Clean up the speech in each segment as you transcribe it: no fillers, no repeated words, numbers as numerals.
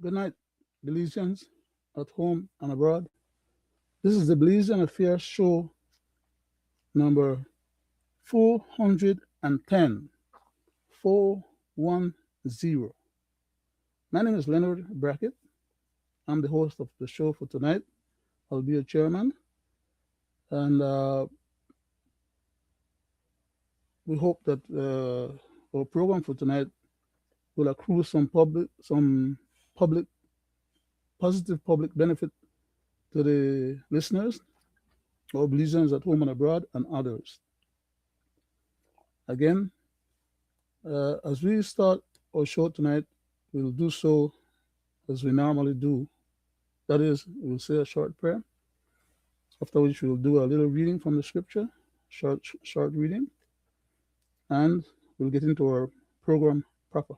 Good night, Belizeans at home and abroad. This is the Belizean Affairs Show number 410. 410. My name is Leonard Brackett. I'm the host of the show for tonight. I'll be a chairman, and we hope that our program for tonight will accrue some public, positive public benefit to the listeners, our Belizeans at home and abroad, and others. Again, as we start our show tonight, we'll do so as we normally do. That is, we'll say a short prayer, after which we'll do a little reading from the scripture, short reading, and we'll get into our program proper.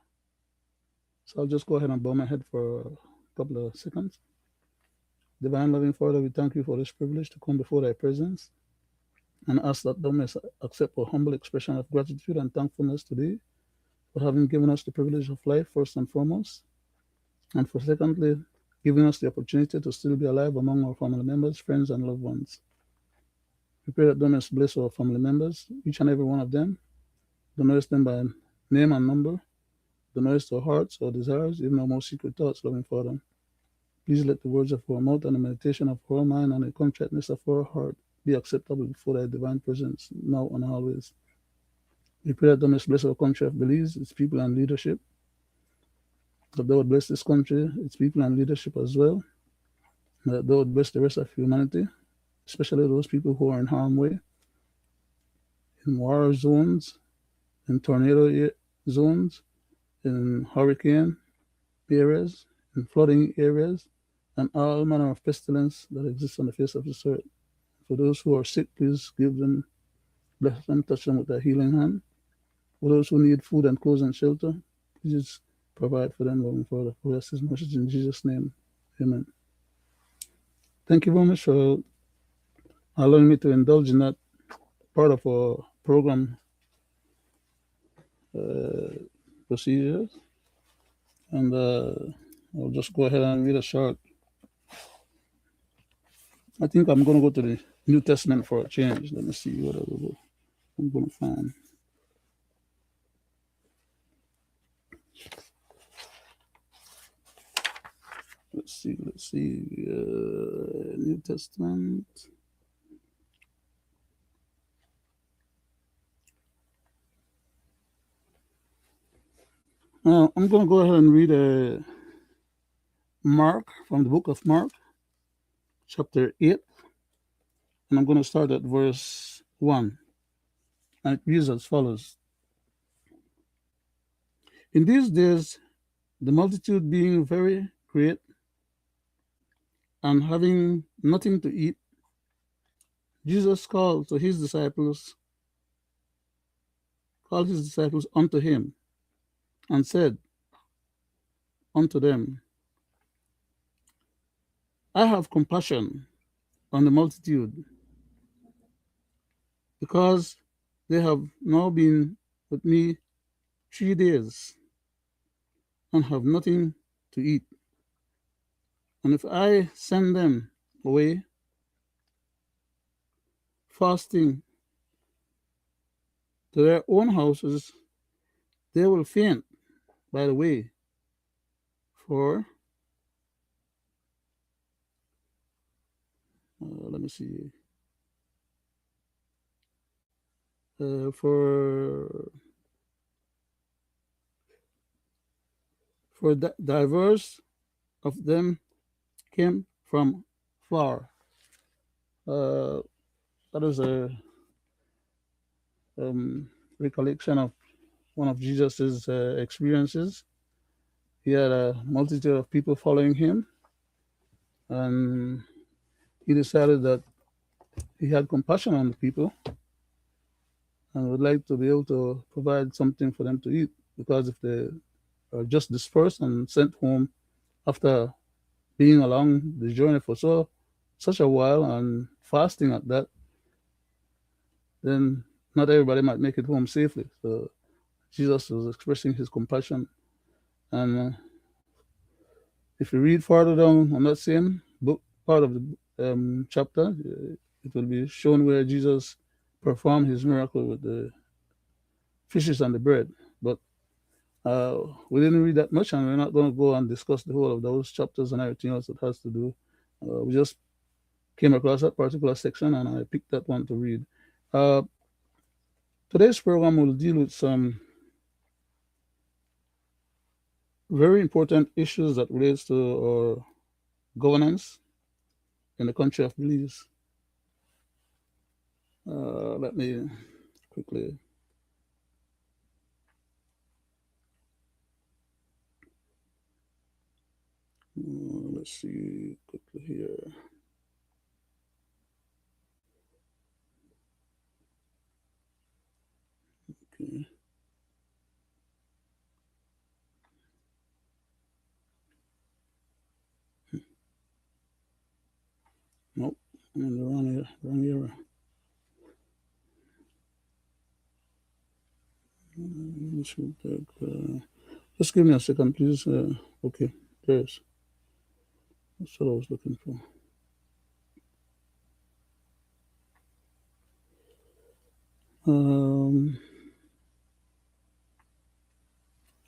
So I'll just go ahead and bow my head for a couple of seconds. Divine loving Father, we thank you for this privilege to come before thy presence and ask that thou mayest accept our humble expression of gratitude and thankfulness today for having given us the privilege of life, first and foremost, and for secondly, giving us the opportunity to still be alive among our family members, friends, and loved ones. We pray that thou mayest bless our family members, each and every one of them. Thou knowest them by name and number. Thou knowest our hearts, our desires, even our most secret thoughts, loving Father. Please let the words of our mouth and the meditation of our mind and the contriteness of our heart be acceptable before thy divine presence, now and always. We pray that thou mayest bless our country of Belize, its people and leadership. That thou would bless this country, its people and leadership as well. And that thou would bless the rest of humanity, especially those people who are in harm's way, in war zones, in tornado zones, in hurricane areas, in flooding areas, and all manner of pestilence that exists on the face of this earth. For those who are sick, please give them, bless them, touch them with thy healing hand. For those who need food and clothes and shelter, please provide for them, loving Father. For us, His message in Jesus' name. Amen. Thank you very much for allowing me to indulge in that part of our program procedures. And I'll just go ahead and read a short. I think I'm going to go to the New Testament for a change. Let me see what I'm going to find. Let's see. New Testament. I'm going to go ahead and read Mark, from the book of Mark, chapter 8. And I'm going to start at verse 1. And it reads as follows. In these days, the multitude being very great, and having nothing to eat, Jesus called his disciples unto him, and said unto them, I have compassion on the multitude, because they have now been with me 3 days, and have nothing to eat. And if I send them away fasting to their own houses, they will faint by the way, for let me see. For divers of them came from far. That is a recollection of one of Jesus's experiences. He had a multitude of people following him, and he decided that he had compassion on the people and would like to be able to provide something for them to eat, because if they are just dispersed and sent home after being along the journey for such a while and fasting at that, then not everybody might make it home safely. So Jesus was expressing his compassion, and If you read further down on that same book, part of the chapter, it will be shown where Jesus performed his miracle with the fishes and the bread. But we didn't read that much, and we're not going to go and discuss the whole of those chapters and everything else that has to do. We just came across that particular section, and I picked that one to read. Uh, Today's program will deal with some very important issues that relates to our governance in the country of Belize. Let me quickly. Let's see quickly here. Okay. Nope, I'm in the wrong era. Just give me a second, please. Okay, there's. That's what I was looking for. Um,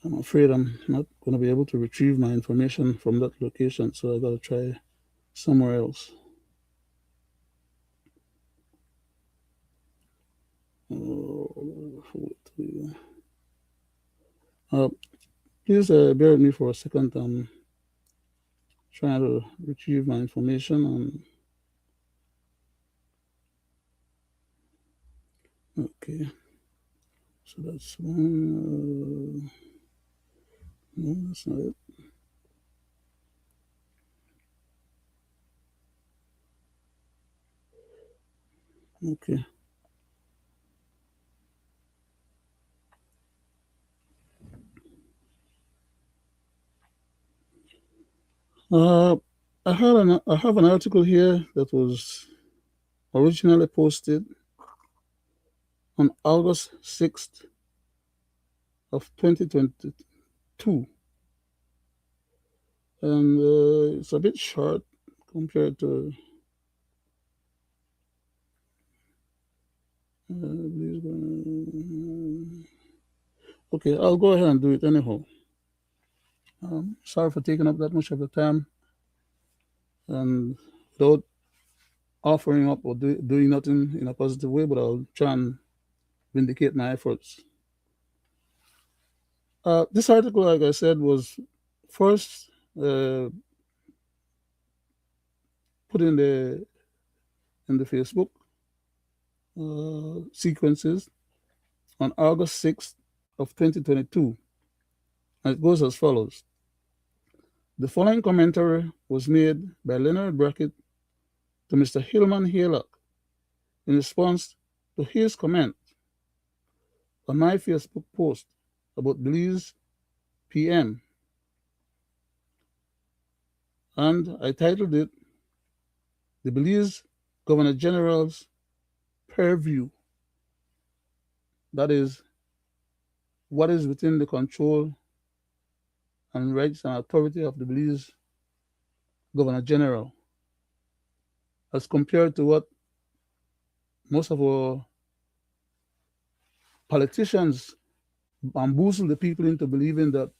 I'm afraid I'm not going to be able to retrieve my information from that location, so I got to try somewhere else. Uh, Please bear with me for a second. I'm trying to retrieve my information. Okay, so that's one. No, that's not it. Okay. Uh, I have an article here that was originally posted on August 6th of 2022, and it's a bit short compared to. Okay, I'll go ahead and do it anyhow. Sorry for taking up that much of the time, and without offering up or doing nothing in a positive way, but I'll try and vindicate my efforts. This article, like I said, was first put in the Facebook sequences on August 6th of 2022, and it goes as follows. The following commentary was made by Leonard Brackett to Mr. Hillman Haylock in response to his comment on my Facebook post about Belize PM, and I titled it The Belize Governor General's Purview. That is, what is within the control and rights and authority of the Belize Governor General, as compared to what most of our politicians bamboozle the people into believing, that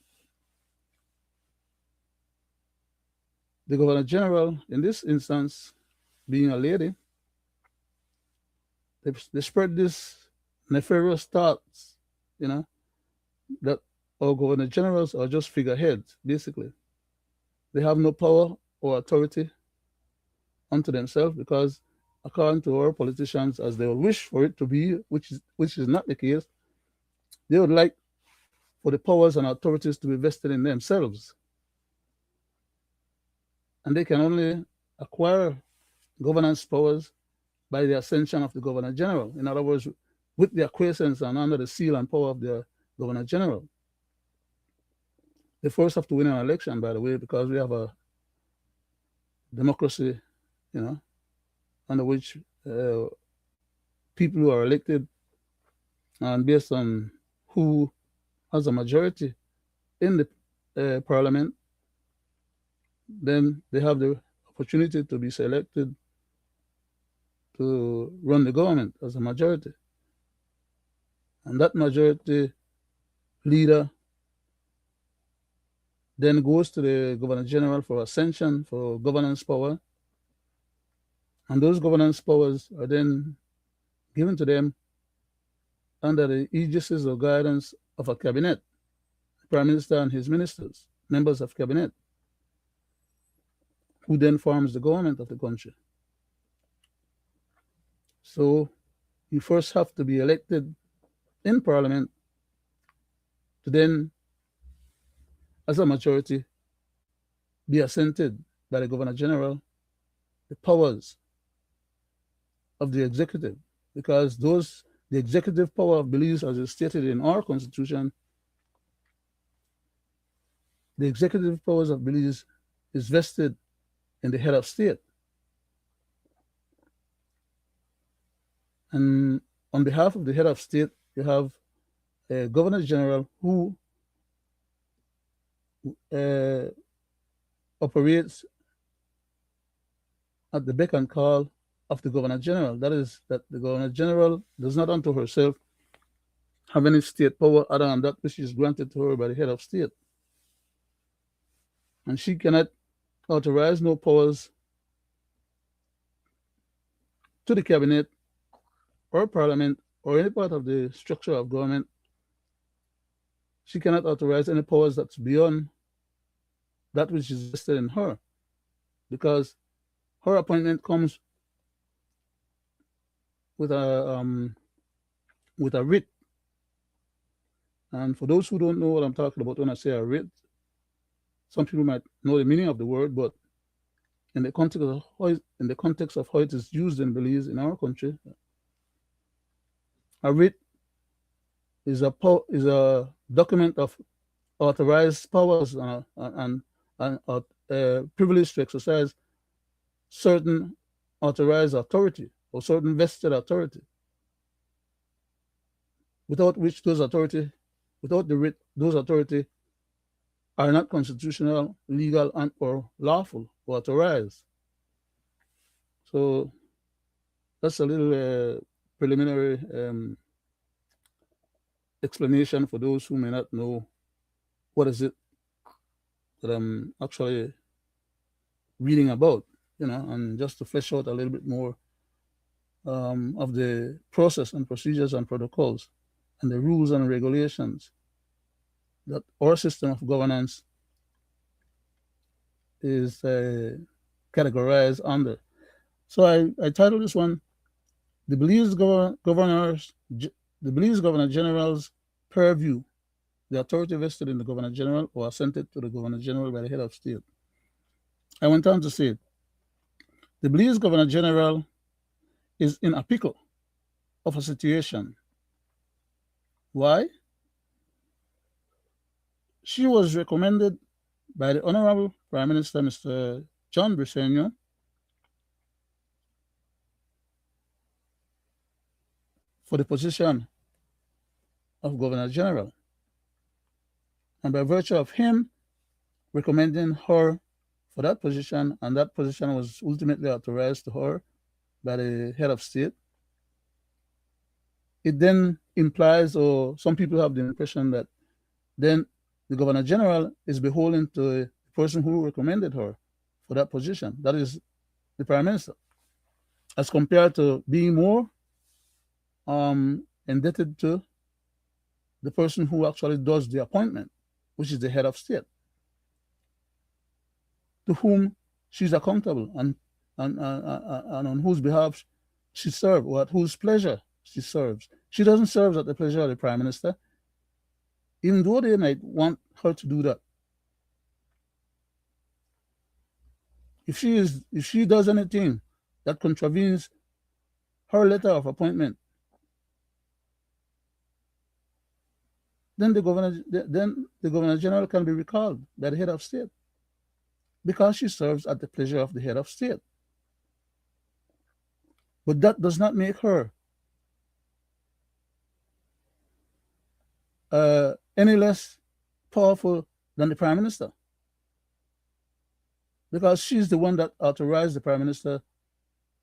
the Governor General, in this instance, being a lady, they spread this nefarious thoughts, you know, that our Governor Generals are just figureheads, basically. They have no power or authority unto themselves because, according to our politicians, as they wish for it to be, which is not the case, they would like for the powers and authorities to be vested in themselves. And they can only acquire governance powers by the ascension of the Governor General. In other words, with the acquiescence and under the seal and power of the Governor General. They first have to win an election, by the way, because we have a democracy, under which people who are elected and based on who has a majority in the parliament then they have the opportunity to be selected to run the government as a majority. And that majority leader then goes to the Governor General for ascension for governance power. And those governance powers are then given to them under the aegis or guidance of a cabinet, the Prime Minister and his ministers, members of cabinet, who then forms the government of the country. So you first have to be elected in Parliament to then, as a majority, be assented by the Governor General the powers of the executive, because the executive power of Belize, as is stated in our constitution, the executive powers of Belize is vested in the head of state. And on behalf of the head of state, you have a Governor General who operates at the beck and call of the Governor General. That is, that the Governor General does not unto herself have any state power other than that which is granted to her by the head of state. And she cannot authorize no powers to the cabinet or parliament or any part of the structure of government. She cannot authorize any powers that's beyond that which is vested in her, because her appointment comes with a writ. And for those who don't know what I'm talking about when I say a writ, some people might know the meaning of the word, but in the context of how it is used in Belize, in our country, a writ is a document of authorized powers and privilege to exercise certain authorized authority or certain vested authority, without which without the writ, those authority are not constitutional, legal, and or lawful or authorized. So that's a little preliminary explanation for those who may not know what is it that I'm actually reading about, and just to flesh out a little bit more of the process and procedures and protocols and the rules and regulations that our system of governance is categorized under. So I titled this one, the Belize Governor General's purview, the authority vested in the Governor General or assented to the Governor General by the head of state. I went on to say, the Belize Governor General is in a pickle of a situation. Why? She was recommended by the Honorable Prime Minister, Mr. John Briceño, for the position of Governor General. And by virtue of him recommending her for that position, and that position was ultimately authorized to her by the head of state, it then implies, or some people have the impression that then the Governor General is beholden to the person who recommended her for that position, that is the Prime Minister, as compared to being more indebted to the person who actually does the appointment, which is the head of state, to whom she's accountable and on whose behalf she serves, or at whose pleasure she serves. She doesn't serve at the pleasure of the Prime Minister, even though they might want her to do that. If she does anything that contravenes her letter of appointment, then the Governor General can be recalled by the head of state, because she serves at the pleasure of the head of state. But that does not make her any less powerful than the Prime Minister. because she's the one that authorized the prime minister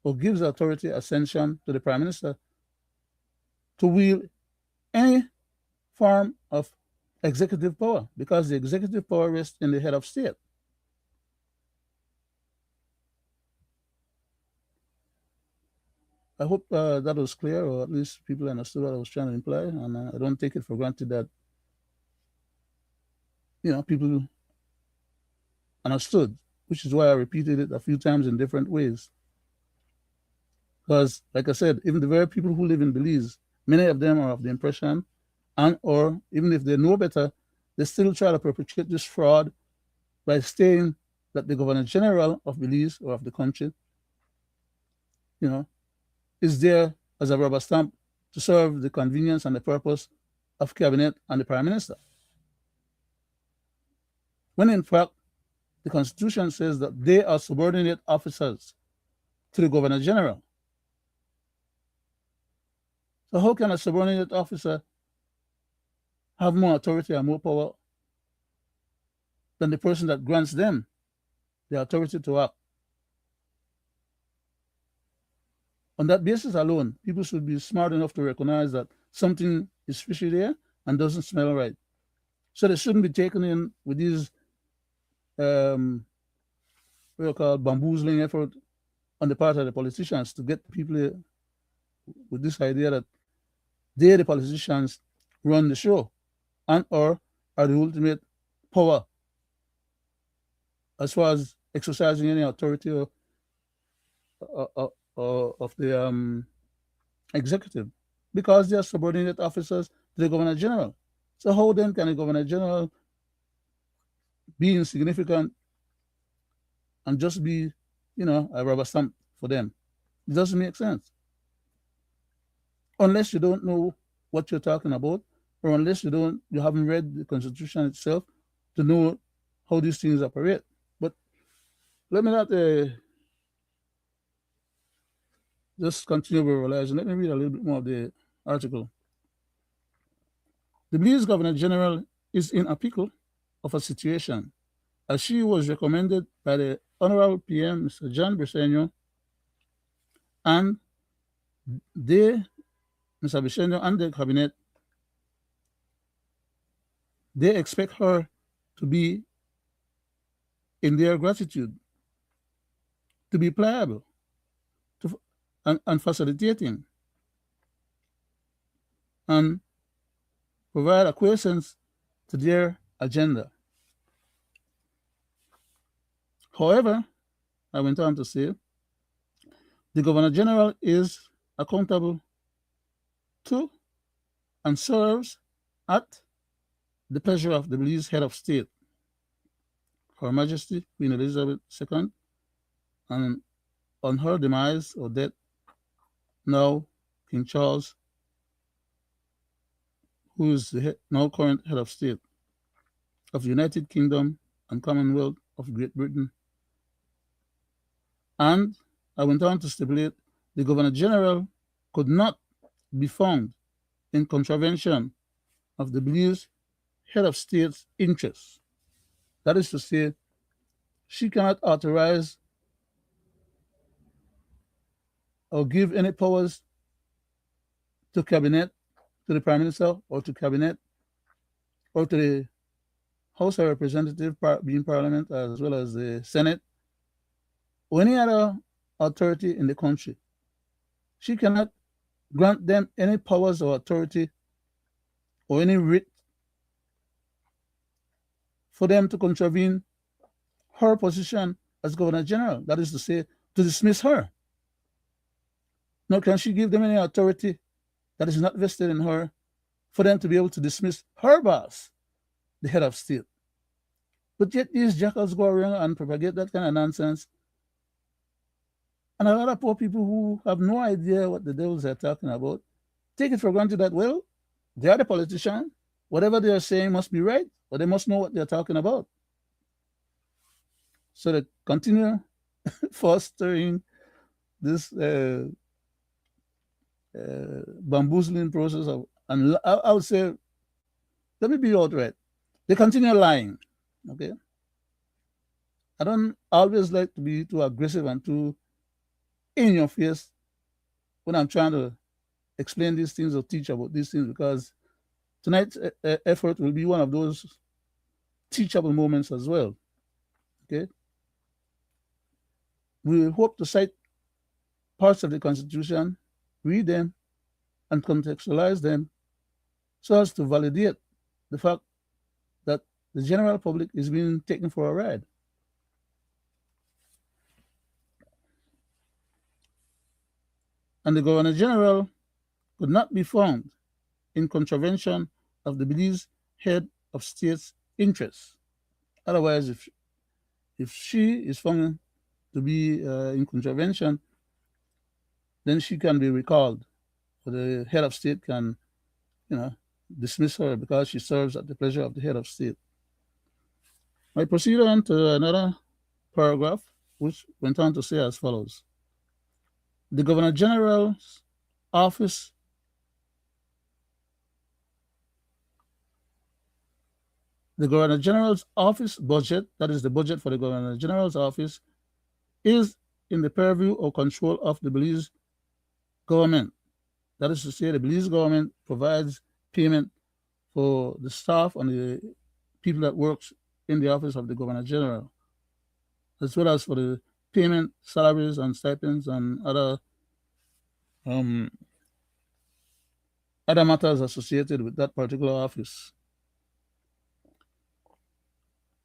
or gives authority ascension to the prime minister to wield any form of executive power, because the executive power rests in the head of state. I hope that was clear, or at least people understood what I was trying to imply, and I don't take it for granted that people understood, which is why I repeated it a few times in different ways. Because, like I said, even the very people who live in Belize, many of them are of the impression, and or even if they know better, they still try to perpetrate this fraud by saying that the Governor General of Belize or of the country, is there as a rubber stamp to serve the convenience and the purpose of cabinet and the prime minister. When in fact, the Constitution says that they are subordinate officers to the Governor General. So how can a subordinate officer have more authority and more power than the person that grants them the authority to act? On that basis alone, people should be smart enough to recognize that something is fishy there and doesn't smell right. So they shouldn't be taken in with these what you call bamboozling effort on the part of the politicians to get people with this idea that they, the politicians, run the show and or are the ultimate power as far as exercising any authority of the executive, because they are subordinate officers to the Governor General. So how then can the Governor General be insignificant and just be, a rubber stamp for them? It doesn't make sense. Unless you don't know what you're talking about, or unless you haven't read the Constitution itself to know how these things operate. But let me not just continue verbalizing. Let me read a little bit more of the article. The Belize Governor General is in a pickle of a situation, as she was recommended by the Honorable PM, Mr. John Briceño, and they, Mr. Briceño and the cabinet, they expect her to be in their gratitude, to be pliable, and facilitating, and provide acquiescence to their agenda. However, I went on to say, the Governor General is accountable to and serves at the pleasure of the Belize head of state, Her Majesty Queen Elizabeth II, and on her demise or death, now King Charles, who is the now current head of state of the United Kingdom and Commonwealth of Great Britain. And I went on to stipulate the Governor General could not be found in contravention of the Belize head of state's interests. That is to say, she cannot authorize or give any powers to cabinet, to the prime minister, or to cabinet, or to the House of Representatives, being Parliament, as well as the Senate, or any other authority in the country. She cannot grant them any powers or authority or any writ for them to contravene her position as Governor General. That is to say, to dismiss her. Nor can she give them any authority that is not vested in her for them to be able to dismiss her boss, the head of state. But yet these jackals go around and propagate that kind of nonsense. And a lot of poor people who have no idea what the devils are talking about take it for granted that, well, they are the politician. Whatever they are saying must be right, or they must know what they're talking about. So they continue fostering this bamboozling process of, and I would say, let me be outright, they continue lying, okay? I don't always like to be too aggressive and too in your face when I'm trying to explain these things or teach about these things, because tonight's effort will be one of those teachable moments as well. Okay, we hope to cite parts of the Constitution, read them, and contextualize them so as to validate the fact that the general public is being taken for a ride. And the Governor General could not be found in contravention of the Belize head of state's interests. Otherwise, if she is found to be in contravention, then she can be recalled, or the head of state can, you know, dismiss her because she serves at the pleasure of the head of state. I proceed on to another paragraph, which went on to say as follows: the Governor General's office the Governor General's office budget, that is the budget for the Governor General's office, is in the purview or control of the Belize government. That is to say, the Belize government provides payment for the staff and the people that works in the office of the Governor General, as well as for the payment, salaries and stipends and um, other matters associated with that particular office.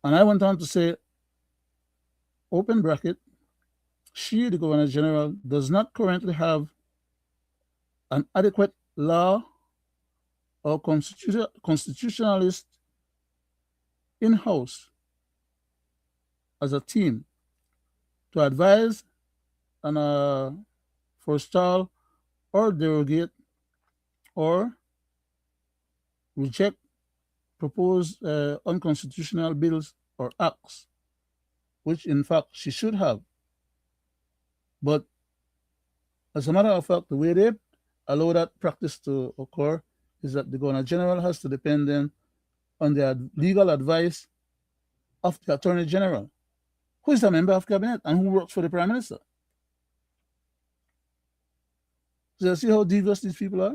And I went on to say, open bracket, she, the Governor General, does not currently have an adequate law or constitutionalist in-house as a team to advise and forestall or derogate or reject proposed unconstitutional bills or acts, which in fact she should have. But as a matter of fact, the way they allow that practice to occur is that the Governor General has to depend then on the legal advice of the Attorney General, who is a member of cabinet and who works for the Prime Minister. So you see how devious these people are?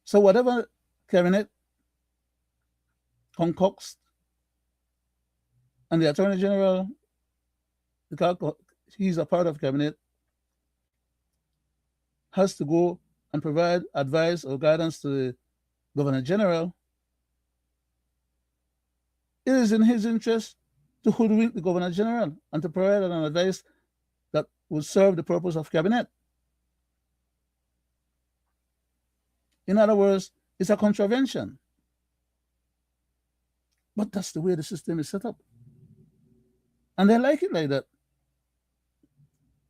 So whatever cabinet concocts, and the Attorney General, because he's a part of cabinet, has to go and provide advice or guidance to the Governor General, it is in his interest to hoodwink the Governor General and to provide an advice that would serve the purpose of cabinet. In other words, it's a contravention. But that's the way the system is set up. And they like it like that.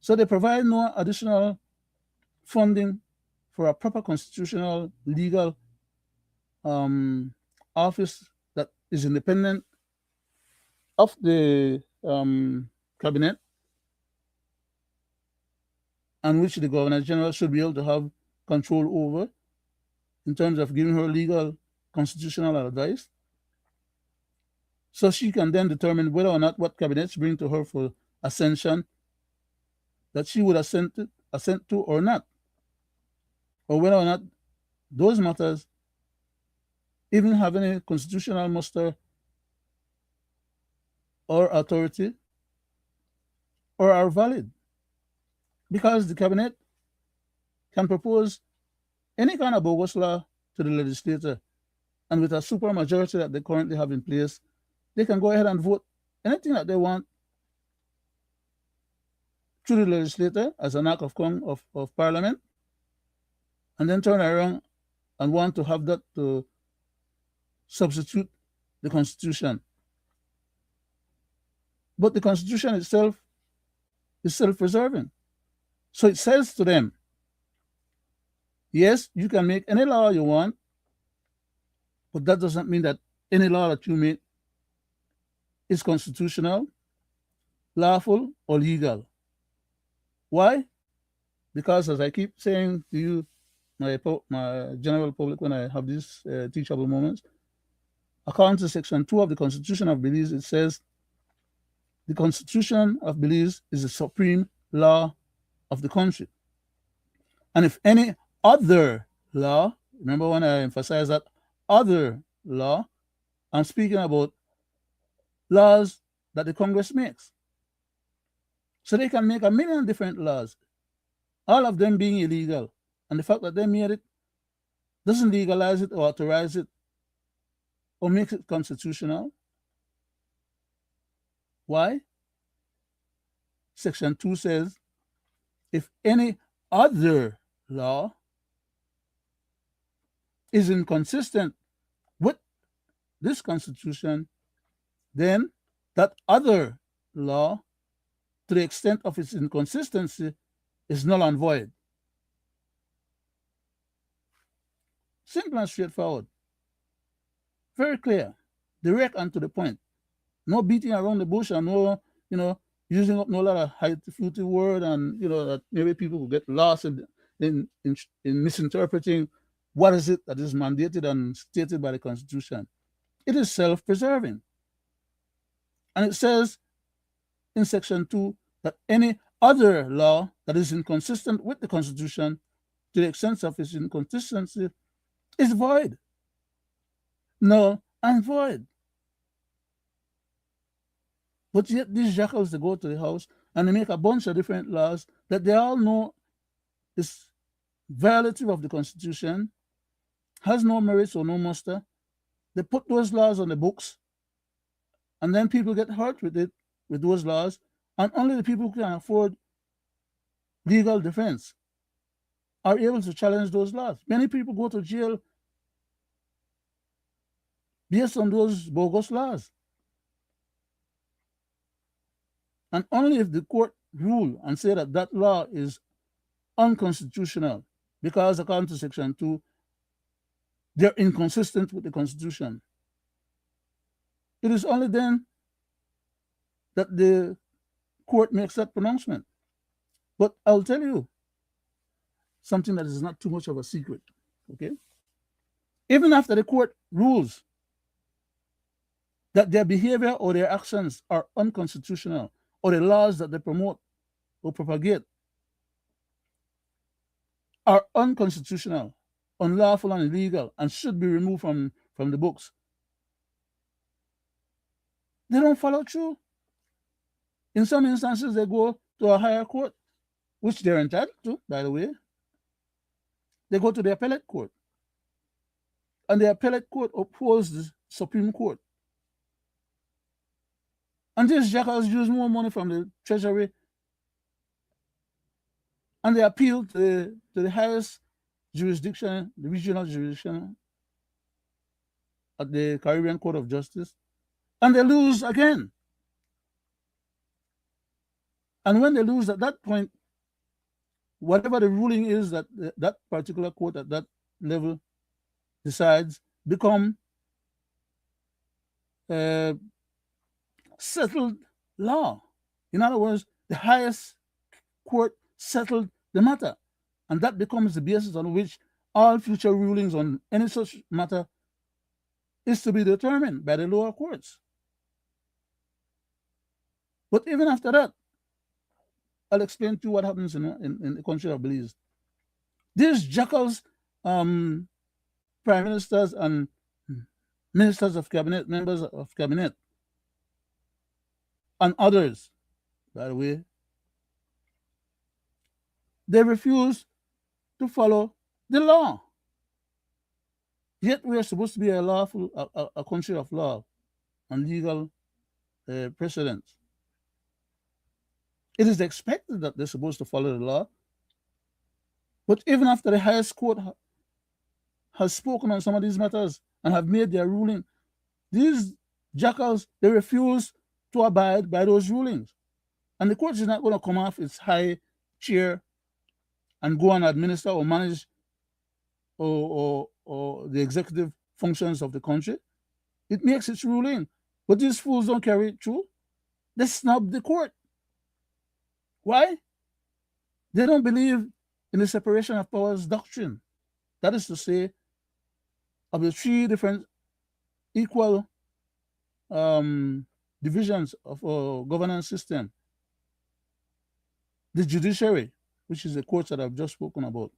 So they provide no additional funding for a proper constitutional legal office that is independent of the cabinet, and which the Governor General should be able to have control over in terms of giving her legal constitutional advice. So she can then determine whether or not what cabinets bring to her for ascension that she would assent to or not, or whether or not those matters even have any constitutional muster or authority or are valid. Because the cabinet can propose any kind of bogus law to the legislature, and with a super majority that they currently have in place, they can go ahead and vote anything that they want through the legislature as an act of parliament, and then turn around and want to have that to substitute the Constitution. But the Constitution itself is self-preserving. So it says to them, yes, you can make any law you want, but that doesn't mean that any law that you make is constitutional, lawful, or legal. Why? Because, as I keep saying to you, my general public, when I have these teachable moments, according to Section 2 of the Constitution of Belize, it says, the Constitution of Belize is the supreme law of the country. And if any other law, remember when I emphasize that other law, I'm speaking about laws that the Congress makes. So they can make a million different laws, all of them being illegal. And the fact that they made it doesn't legalize it or authorize it or make it constitutional. Why? Section 2 says, if any other law is inconsistent with this Constitution, then that other law, to the extent of its inconsistency, is null and void. Simple and straightforward. Very clear, direct and to the point. No beating around the bush and no, using up no lot of high-fluty word and, that maybe people will get lost in misinterpreting what is it that is mandated and stated by the Constitution. It is self-preserving. And it says in Section 2 that any other law that is inconsistent with the Constitution, to the extent of its inconsistency, is void. Null and void. But yet these jackals, they go to the House and they make a bunch of different laws that they all know is violative of the Constitution, has no merits or no muster. They put those laws on the books, and then people get hurt with it, with those laws, and only the people who can afford legal defense are able to challenge those laws. Many people go to jail based on those bogus laws. And only if the court rule and say that that law is unconstitutional, because according to Section 2, they're inconsistent with the Constitution. It is only then that the court makes that pronouncement. But I'll tell you something that is not too much of a secret, okay? Even after the court rules that their behavior or their actions are unconstitutional, or the laws that they promote or propagate are unconstitutional, unlawful and illegal, and should be removed from the books, they don't follow through. In some instances, they go to a higher court, which they're entitled to, by the way. They go to the appellate court, and the appellate court upholds the Supreme Court. And these jackals use more money from the Treasury, and they appeal to the highest jurisdiction, the regional jurisdiction at the Caribbean Court of Justice, and they lose again. And when they lose at that point, whatever the ruling is that that particular court at that level decides become settled law. In other words, the highest court settled the matter, and that becomes the basis on which all future rulings on any such matter is to be determined by the lower courts. But even after that, I'll explain to you what happens in the country of Belize. These jackals, prime ministers and ministers of cabinet, members of cabinet, and others, by the way, they refuse to follow the law. Yet we are supposed to be a country of law and legal precedents. It is expected that they're supposed to follow the law. But even after the highest court has spoken on some of these matters and have made their ruling, these jackals, they refuse to abide by those rulings. And the court is not going to come off its high chair and go and administer or manage or the executive functions of the country. It makes its ruling. But these fools don't carry it through. They snub the court. Why? They don't believe in the separation of powers doctrine. That is to say, of the three different equal divisions of our governance system, the judiciary, which is the courts that I've just spoken about,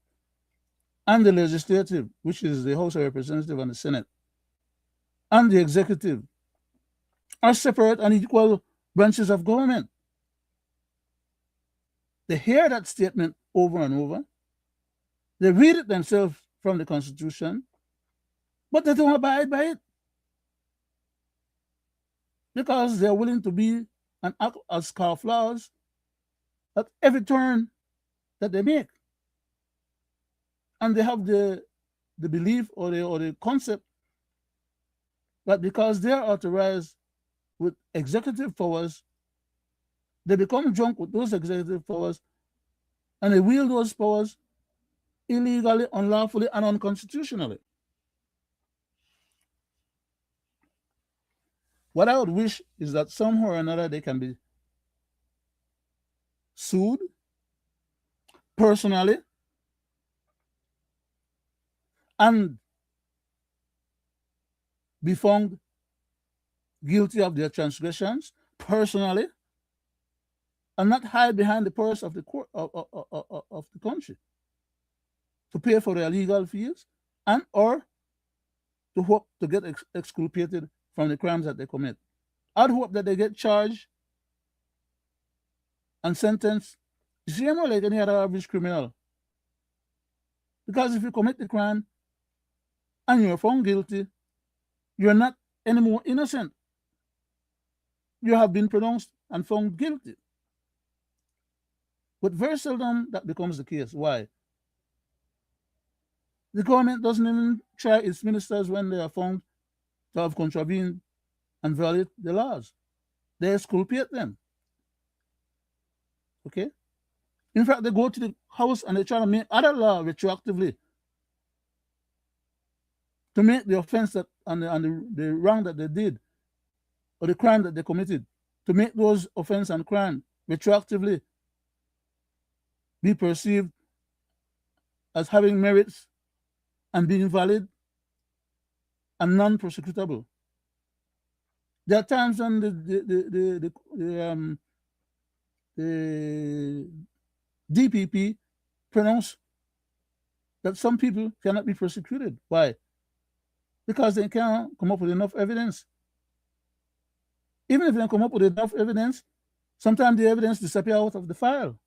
and the legislative, which is the House of Representatives and the Senate, and the executive, are separate and equal branches of government. They hear that statement over and over. They read it themselves from the Constitution, but they don't abide by it because they're willing to be and act as scofflaws at every turn that they make. And they have the belief or the concept that because they're authorized with executive powers, they become drunk with those executive powers and they wield those powers illegally, unlawfully, and unconstitutionally. What I would wish is that somehow or another they can be sued personally and be found guilty of their transgressions personally and not hide behind the purse of the court of the country to pay for their legal fees and or to hope to get exculpated from the crimes that they commit. I'd hope that they get charged and sentenced the same way like any other average criminal. Because if you commit the crime and you're found guilty, you're not any more innocent. You have been pronounced and found guilty. But very seldom that becomes the case. Why? The government doesn't even try its ministers when they are found to have contravened and violate the laws. They exculpate them. Okay? In fact, they go to the House and they try to make other law retroactively to make the offense that and the wrong that they did or the crime that they committed, to make those offense and crime retroactively be perceived as having merits and being valid and non-prosecutable. There are times when the DPP pronounce that some people cannot be prosecuted. Why? Because they can't come up with enough evidence. Even if they come up with enough evidence, sometimes the evidence disappears out of the file.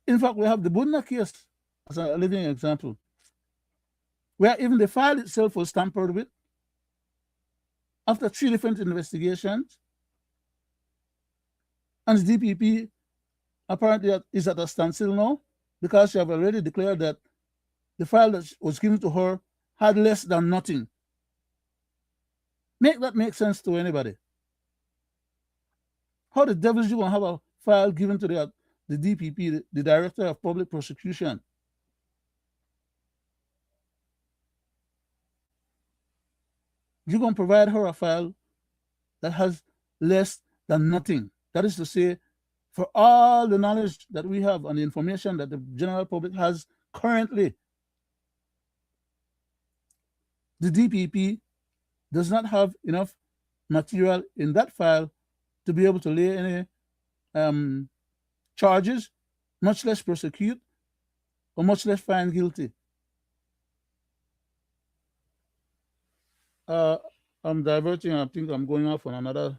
In fact, we have the Bunda case as a living example, where even the file itself was tampered with after 3 different investigations, and the DPP apparently is at a standstill now because she have already declared that the file that was given to her had less than nothing. Make that make sense to anybody? How the devil you gonna have a file given to the DPP, the Director of Public Prosecution? You're going to provide her a file that has less than nothing. That is to say, for all the knowledge that we have and the information that the general public has currently, the DPP does not have enough material in that file to be able to lay any charges, much less prosecute, or much less find guilty. I'm diverting. I think I'm going off on another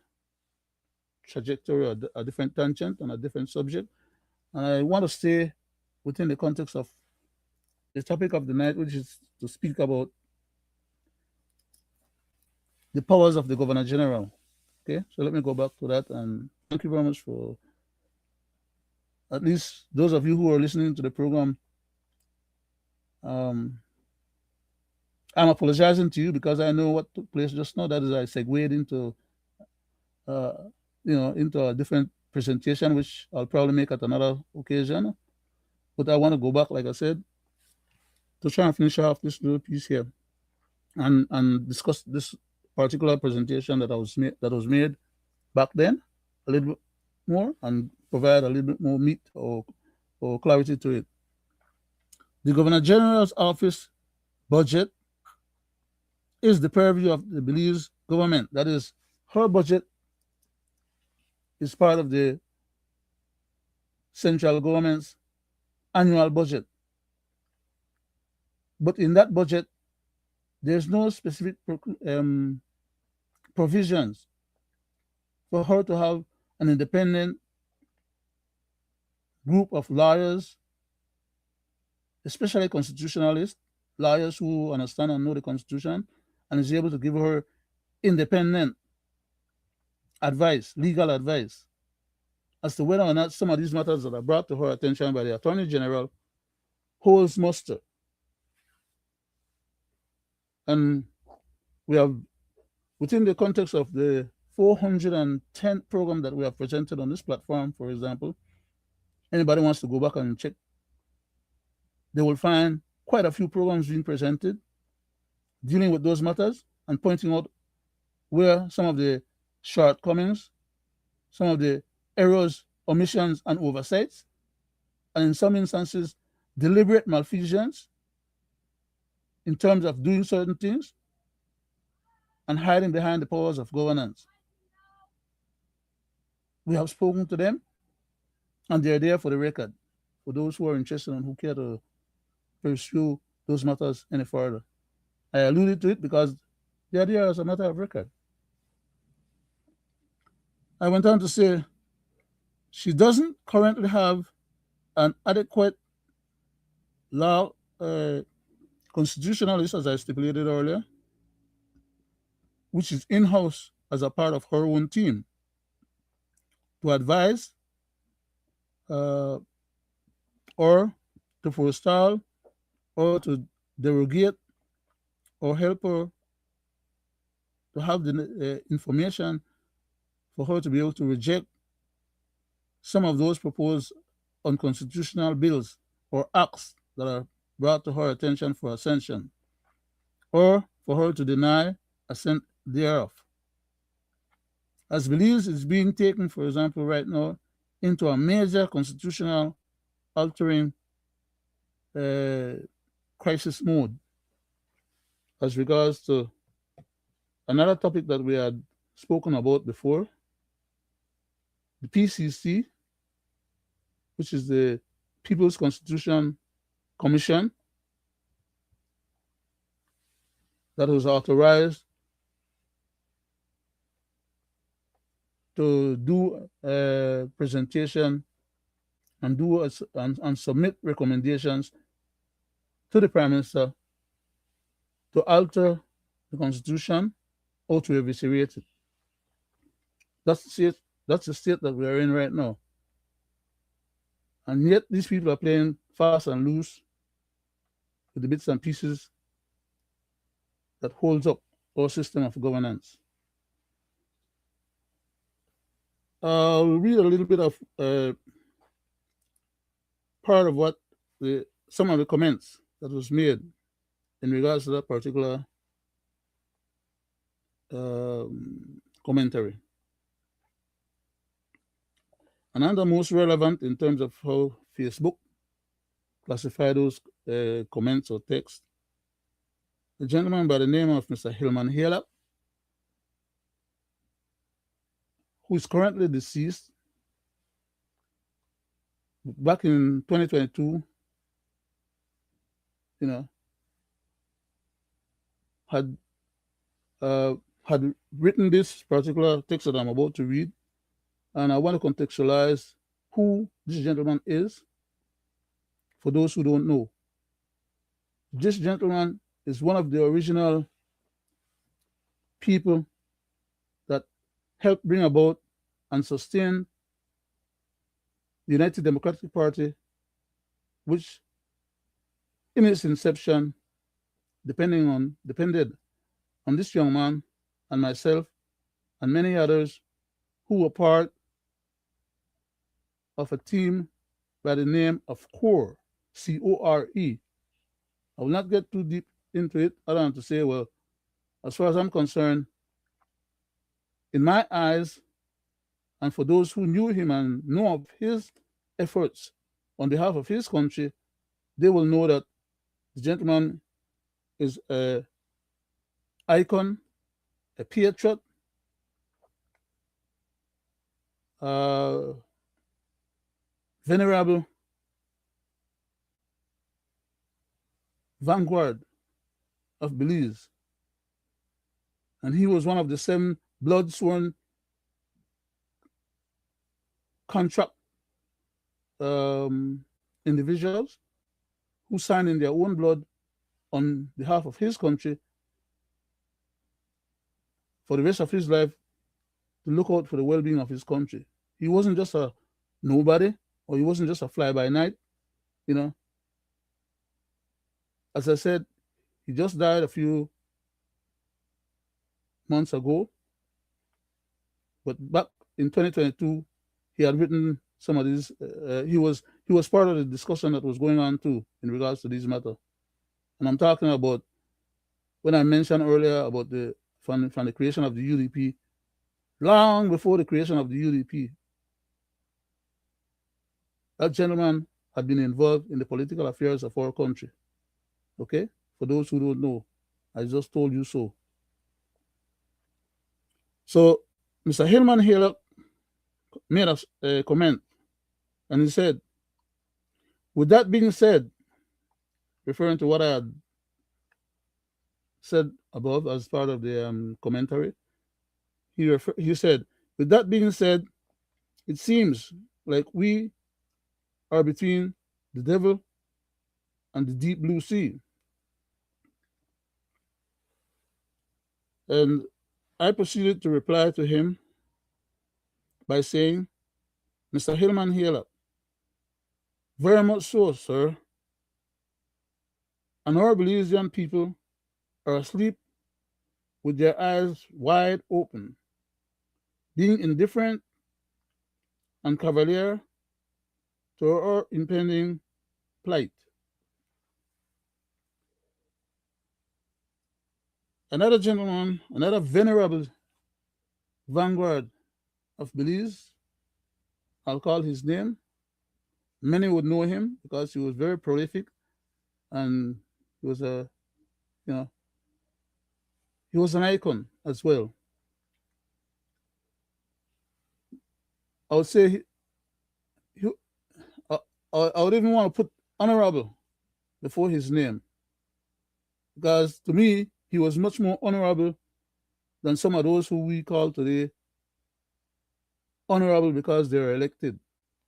trajectory or a different tangent on a different subject. And I want to stay within the context of the topic of the night, which is to speak about the powers of the Governor General. Okay, so let me go back to that, and thank you very much for at least those of you who are listening to the program. I'm apologizing to you because I know what took place just now. That is, I segued into, into a different presentation, which I'll probably make at another occasion. But I want to go back, like I said, to try and finish off this little piece here, and discuss this particular presentation that was made back then a little bit more and provide a little bit more meat or clarity to it. The Governor General's office budget is the purview of the Belize government. That is, her budget is part of the central government's annual budget. But in that budget, there's no specific provisions for her to have an independent group of lawyers, especially constitutionalists, lawyers who understand and know the Constitution, and is able to give her independent advice, legal advice, as to whether or not some of these matters that are brought to her attention by the Attorney General holds muster. And we have, within the context of the 410 program that we have presented on this platform, for example, anybody wants to go back and check, they will find quite a few programs being presented dealing with those matters and pointing out where some of the shortcomings, some of the errors, omissions, and oversights, and in some instances, deliberate malfeasance in terms of doing certain things and hiding behind the powers of governance. We have spoken to them, and they're there for the record, for those who are interested and who care to pursue those matters any further. I alluded to it because they're there as a matter of record. I went on to say she doesn't currently have an adequate law constitutionalist, as I stipulated earlier, which is in-house as a part of her own team to advise or to forestall or to derogate or help her to have the information for her to be able to reject some of those proposed unconstitutional bills or acts that are brought to her attention for ascension, or for her to deny assent thereof. As Belize is being taken, for example, right now, into a major constitutional altering crisis mode as regards to another topic that we had spoken about before, the PCC, which is the People's Constitution Commission, that was authorized to do a presentation and submit recommendations to the Prime Minister to alter the Constitution or to eviscerate it. That's the state that we are in right now. And yet these people are playing fast and loose with the bits and pieces that holds up our system of governance. I'll read a little bit of part of what some of the comments that was made in regards to that particular commentary. And under most relevant in terms of how Facebook classify those comments or text, a gentleman by the name of Mr. Hillman Halap, who is currently deceased, back in 2022, had written this particular text that I'm about to read, and I want to contextualize who this gentleman is for those who don't know. This gentleman is one of the original people that helped bring about and sustain the United Democratic Party, which in its inception depended on this young man and myself and many others who were part of a team by the name of CORE, C-O-R-E. I will not get too deep into it other than to say, well, as far as I'm concerned, in my eyes, and for those who knew him and know of his efforts on behalf of his country, they will know that the gentleman is a icon, a patriot, venerable vanguard of Belize. And he was one of the 7 blood sworn contract um, individuals who signed in their own blood on behalf of his country for the rest of his life to look out for the well-being of his country. He wasn't just a nobody, or he wasn't just a fly-by-night. You know, as I said, he just died a few months ago, but back in 2022, he had written some of these. He was part of the discussion that was going on too in regards to these matters. And I'm talking about when I mentioned earlier about from the creation of the UDP, long before the creation of the UDP, that gentleman had been involved in the political affairs of our country. Okay? For those who don't know, I just told you so. So, Mr. Hillman Hiller made a comment, and he said, with that being said, referring to what I had said above as part of the commentary, he said, with that being said, it seems like we are between the devil and the deep blue sea. And I proceeded to reply to him by saying, Mr. Hillman Hiller, very much so, sir. And our Belizean people are asleep with their eyes wide open, being indifferent and cavalier to our impending plight. Another gentleman, another venerable vanguard of Belize, I'll call his name. Many would know him because he was very prolific, and he was you know, he was an icon as well. I would say he, I, I would even want to put honorable before his name, because to me he was much more honorable than some of those who we call today honorable because they are elected.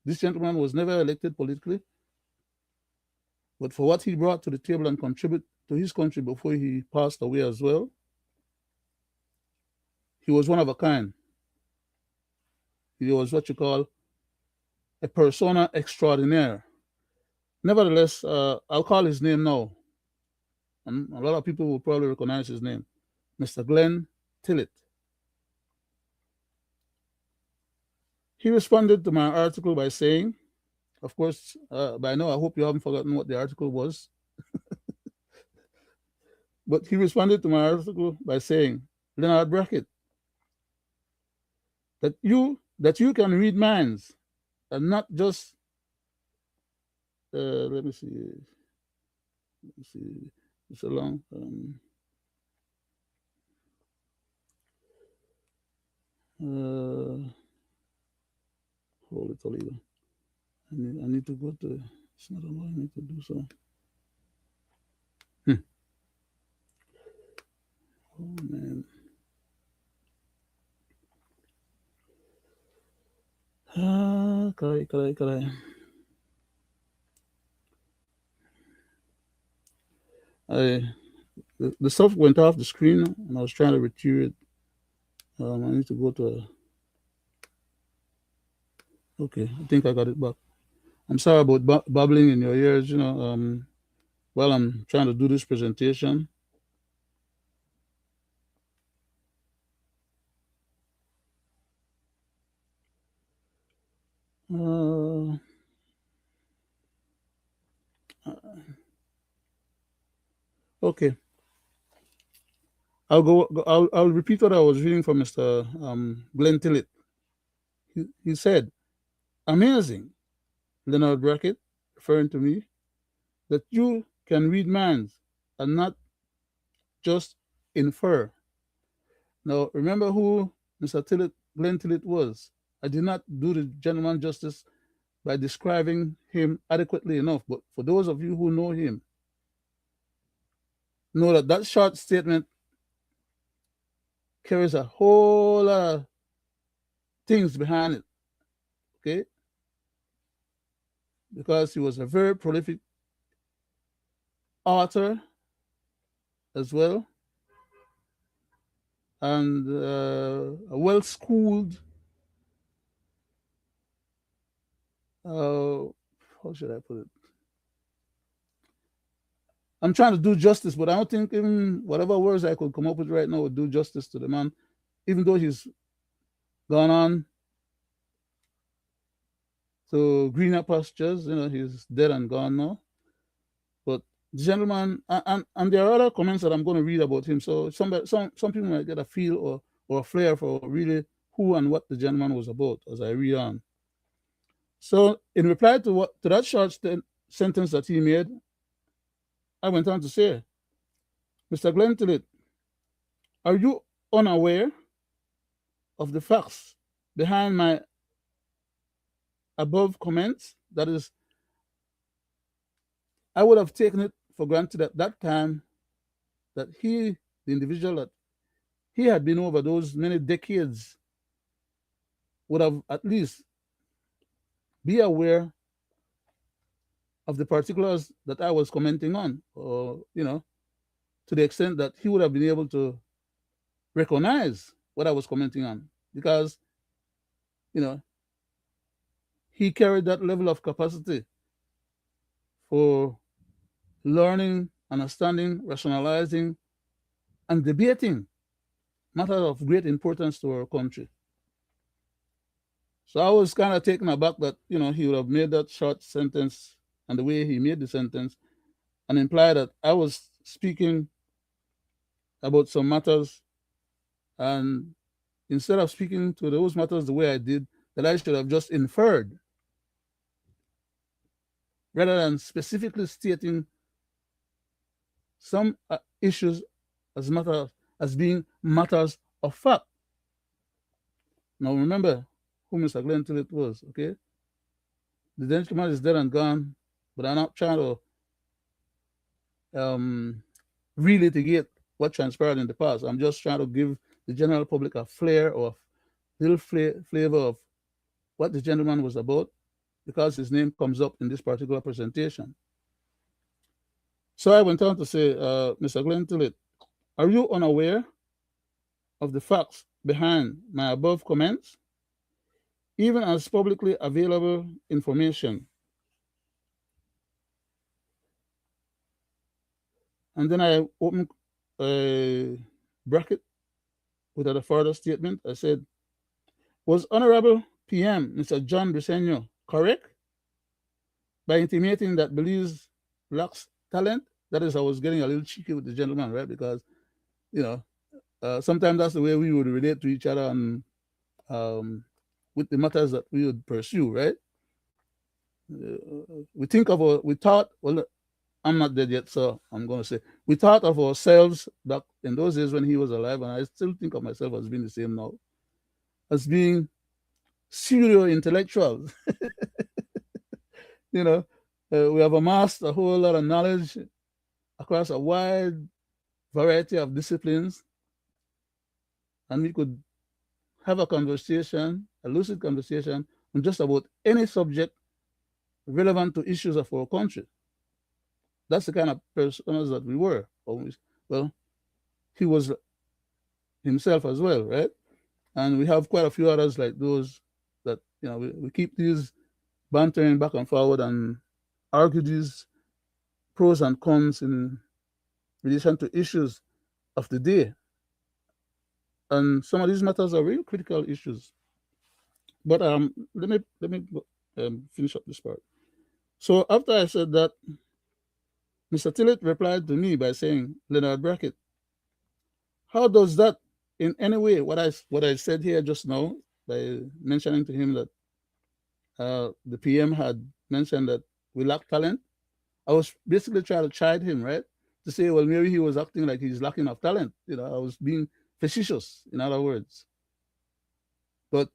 This gentleman was never elected politically, but for what he brought to the table and contribute to his country before he passed away as well, he was one of a kind. He was what you call a persona extraordinaire. Nevertheless, I'll call his name now, and a lot of people will probably recognize his name, Mr. Glenn Tillett. He responded to my article by saying, of course, by now I hope you haven't forgotten what the article was, but he responded to my article by saying, Leonard Brackett, that you can read minds and not just let me see. It's a long hold it, Toledo. I need to go to. It's not allowing me to do so. Oh man. Caray. The stuff went off the screen and I was trying to retrieve it. I need to go to. Okay, I think I got it back. I'm sorry about babbling in your ears, while I'm trying to do this presentation. Okay. I'll repeat what I was reading from Mr. Glenn Tillett. He said, amazing, Leonard Brackett, referring to me, that you can read minds and not just infer. Now, remember who Mr. Glenn Tillett was. I did not do the gentleman justice by describing him adequately enough, but for those of you who know him, know that that short statement carries a whole lot of things behind it, okay? Because he was a very prolific author as well, and a well-schooled, how should I put it? I'm trying to do justice, but I don't think even whatever words I could come up with right now would do justice to the man, even though he's gone on to greener pastures. He's dead and gone now. But the gentleman, and there are other comments that I'm going to read about him. So some people might get a feel or a flair for really who and what the gentleman was about as I read on. So in reply to that short sentence that he made, I went on to say, Mr. Glenn Tillett, are you unaware of the facts behind my above comments? That is, I would have taken it for granted at that time that the individual that he had been over those many decades, would have at least be aware of the particulars that I was commenting on, or, to the extent that he would have been able to recognize what I was commenting on, because, he carried that level of capacity for learning, understanding, rationalizing, and debating matters of great importance to our country. So I was kind of taken aback that, he would have made that short sentence, and the way he made the sentence, and imply that I was speaking about some matters, and instead of speaking to those matters the way I did, that I should have just inferred, rather than specifically stating some issues as being matters of fact. Now remember who Mr. Glenn Tillett was, okay? The gentleman is dead and gone, but I'm not trying to relitigate what transpired in the past. I'm just trying to give the general public a flair or a little flavor of what the gentleman was about, because his name comes up in this particular presentation. So I went on to say, Mr. Glenn Tillett, are you unaware of the facts behind my above comments, even as publicly available information? And then I opened a bracket with a further statement. I said, was Honorable PM Mr. John Briceño correct by intimating that Belize lacks talent? That is, I was getting a little cheeky with the gentleman, right? Because, sometimes that's the way we would relate to each other and with the matters that we would pursue, right? We thought, well, I'm not dead yet, so I'm going to say, we thought of ourselves back in those days when he was alive, and I still think of myself as being the same now, as being pseudo-intellectuals. We have amassed a whole lot of knowledge across a wide variety of disciplines, and we could have a lucid conversation on just about any subject relevant to issues of our country. That's the kind of personas that we were always. Well, he was himself as well, right? And we have quite a few others like those that, we keep these bantering back and forward and argue these pros and cons in relation to issues of the day. And some of these matters are really critical issues. But let me finish up this part. So after I said that, Mr. Tillett replied to me by saying, Leonard Brackett, how does that in any way, what I said here just now, by mentioning to him that the PM had mentioned that we lack talent, I was basically trying to chide him, right? to say, well, maybe he was acting like he's lacking of talent. I was being facetious, in other words. But,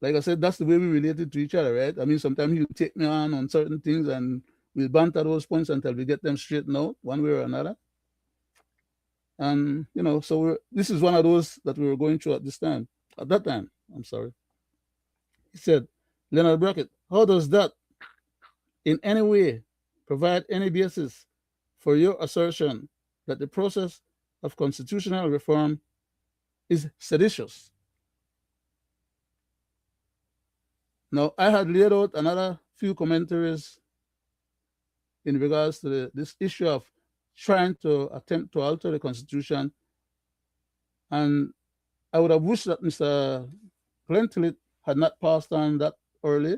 like I said, that's the way we related to each other, right? I mean, sometimes you take me on certain things and we'll banter those points until we get them straightened out one way or another. And, so this is one of those that we were going through at that time, I'm sorry. He said, Leonard Brackett, how does that in any way provide any basis for your assertion that the process of constitutional reform is seditious? Now, I had laid out another few commentaries in regards to this issue of trying to attempt to alter the Constitution. And I would have wished that Mr. Glentillit had not passed on that early,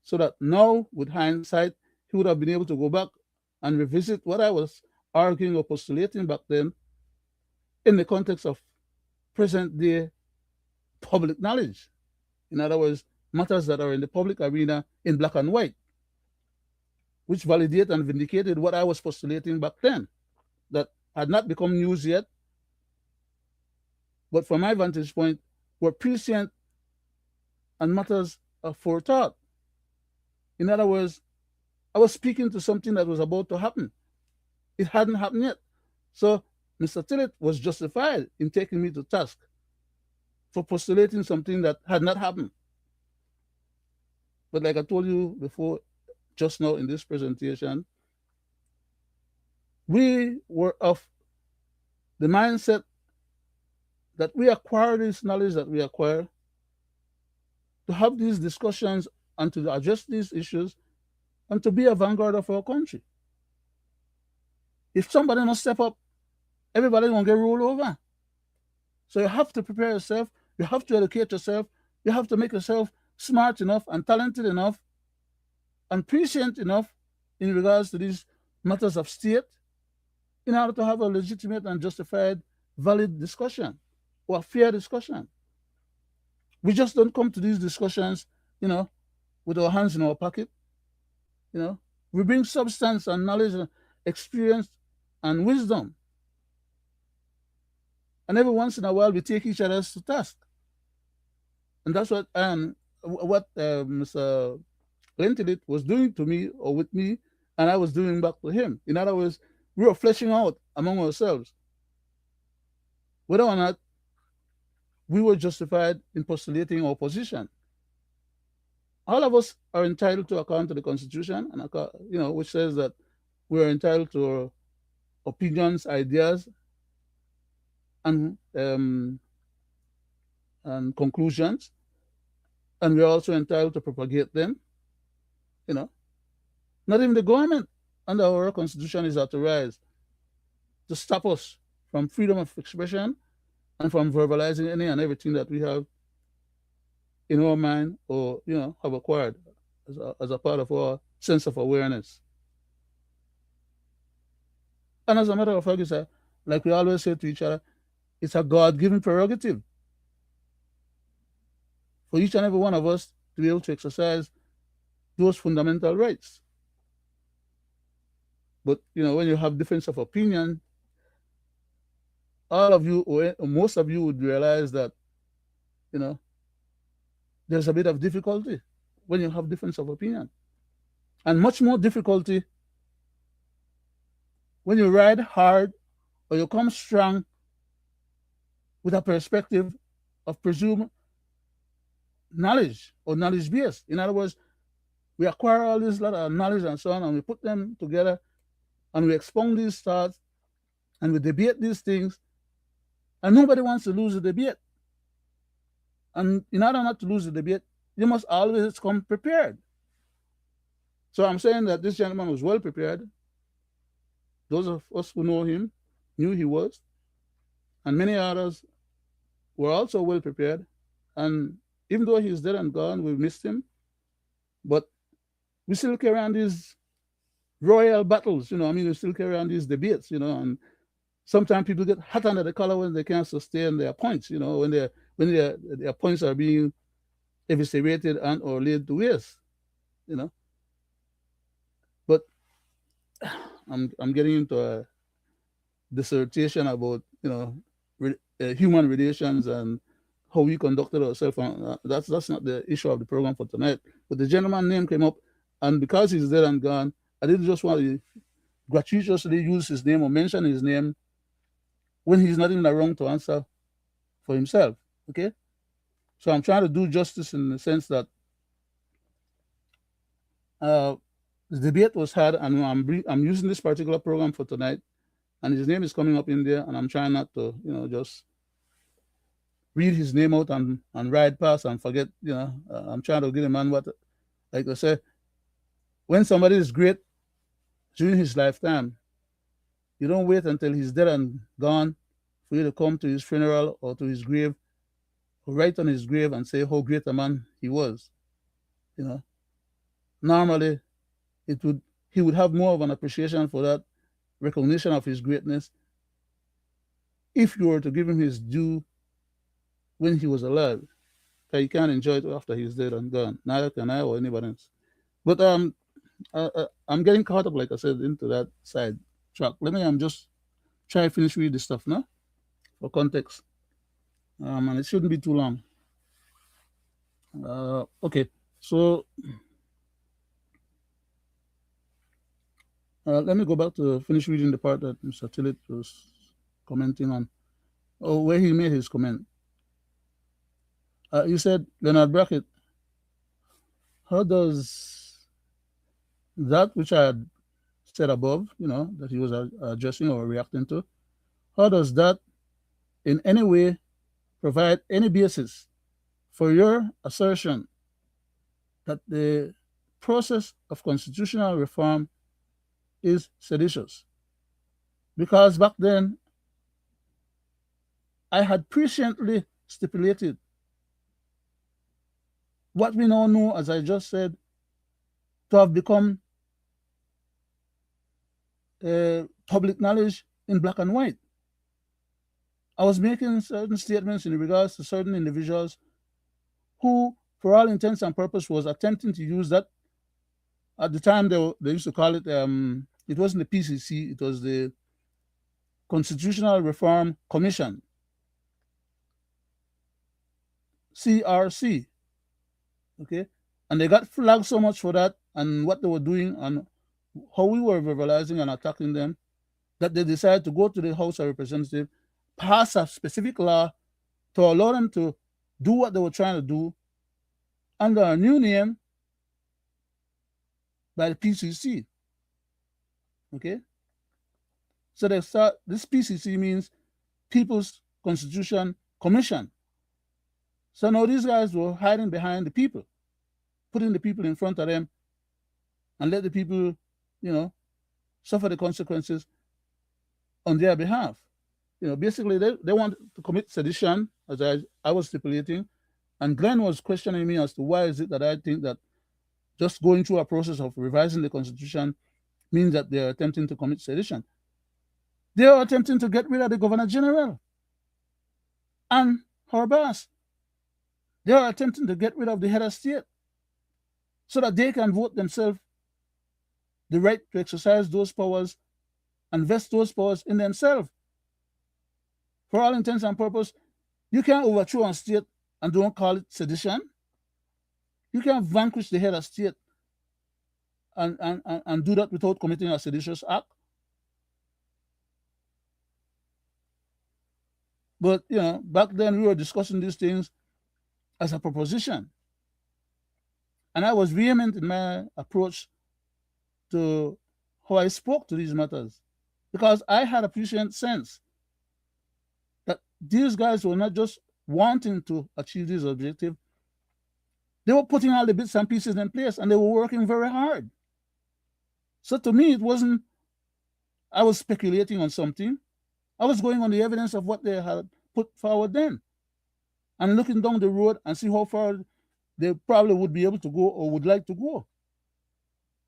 so that now, with hindsight, he would have been able to go back and revisit what I was arguing or postulating back then in the context of present-day public knowledge. In other words, matters that are in the public arena in black and white, which validate and vindicated what I was postulating back then, that had not become news yet, but from my vantage point, were prescient and matters of forethought. In other words, I was speaking to something that was about to happen. It hadn't happened yet. So Mr. Tillett was justified in taking me to task for postulating something that had not happened. But like I told you before, just now in this presentation, we were of the mindset that we acquire this knowledge that we acquire to have these discussions and to address these issues and to be a vanguard of our country. If somebody don't step up, everybody won't get rolled over. So you have to prepare yourself, you have to educate yourself, you have to make yourself smart enough and talented enough and prescient enough in regards to these matters of state in order to have a legitimate and justified, valid discussion or fair discussion. We just don't come to these discussions, with our hands in our pocket. We bring substance and knowledge and experience and wisdom. And every once in a while, we take each other to task. And that's what Mr. Glentillit was doing to me or with me, and I was doing back to him. In other words, we were fleshing out among ourselves whether or not we were justified in postulating our position. All of us are entitled to account to the Constitution, and which says that we are entitled to our opinions, ideas, and conclusions, and we are also entitled to propagate them. Not even the government under our Constitution is authorized to stop us from freedom of expression and from verbalizing any and everything that we have in our mind or have acquired as a part of our sense of awareness. And as a matter of fact, like we always say to each other, it's a God-given prerogative for each and every one of us to be able to exercise those fundamental rights. But when you have difference of opinion, all of you or most of you would realize that there's a bit of difficulty when you have difference of opinion, and much more difficulty when you ride hard or you come strong with a perspective of presumed knowledge or knowledge base. In other words, we acquire all this lot of knowledge and so on, and we put them together and we expound these thoughts and we debate these things, and nobody wants to lose the debate. And in order not to lose the debate, you must always come prepared. So I'm saying that this gentleman was well prepared. Those of us who know him knew he was, and many others were also well prepared. And even though he's dead and gone, we missed him, but we still carry on these royal battles, we still carry on these debates, and sometimes people get hot under the collar when they can't sustain their points, when their points are being eviscerated and or laid to waste, But I'm getting into a dissertation about human relations and how we conducted ourselves. That's not the issue of the program for tonight. But the gentleman name came up, and because he's dead and gone, I didn't just want to gratuitously use his name or mention his name when he's not even around to answer for himself. Okay, so I'm trying to do justice in the sense that uh, the debate was had, and I'm using this particular program for tonight, and his name is coming up in there, and I'm trying not to just read his name out and ride past and forget. I'm trying to give a man what, like I said, when somebody is great during his lifetime, you don't wait until he's dead and gone for you to come to his funeral or to his grave, or write on his grave and say how great a man he was. You know, normally it would he would have more of an appreciation for that recognition of his greatness if you were to give him his due when he was alive. Okay, you can't enjoy it after he's dead and gone. Neither can I or anybody else. But I'm getting caught up, like I said, into that side track. Let me just try to finish read this stuff now for context. And it shouldn't be too long. Okay, so let me go back to finish reading the part that Mr. Tillett was commenting on, or where he made his comment. You said, Leonard Brackett, how does that which I had said above, that he was addressing or reacting to, how does that in any way provide any basis for your assertion that the process of constitutional reform is seditious? Because back then, I had presciently stipulated what we now know, as I just said, to have become public knowledge in black and white. I was making certain statements in regards to certain individuals who, for all intents and purposes, was attempting to use that. At the time, they used to call it, it wasn't the PCC, it was the Constitutional Reform Commission, CRC. Okay, and they got flagged so much for that and what they were doing and how we were verbalizing and attacking them, that they decided to go to the House of Representatives, pass a specific law to allow them to do what they were trying to do under a new name by the PCC. Okay, so they start, this PCC means People's Constitution Commission. So now these guys were hiding behind the people, putting the people in front of them, and let the people, suffer the consequences on their behalf. Basically they want to commit sedition, as I was stipulating, and Glenn was questioning me as to why is it that I think that just going through a process of revising the Constitution means that they are attempting to commit sedition. They are attempting to get rid of the Governor General and her boss. They are attempting to get rid of the head of state so that they can vote themselves the right to exercise those powers and vest those powers in themselves. For all intents and purposes, you can't overthrow a state and don't call it sedition. You can't vanquish the head of state and do that without committing a seditious act. But, back then we were discussing these things as a proposition. And I was vehement in my approach to how I spoke to these matters, because I had a prescient sense that these guys were not just wanting to achieve this objective, they were putting all the bits and pieces in place, and they were working very hard. So to me, it wasn't, I was speculating on something. I was going on the evidence of what they had put forward then, and looking down the road and see how far they probably would be able to go or would like to go.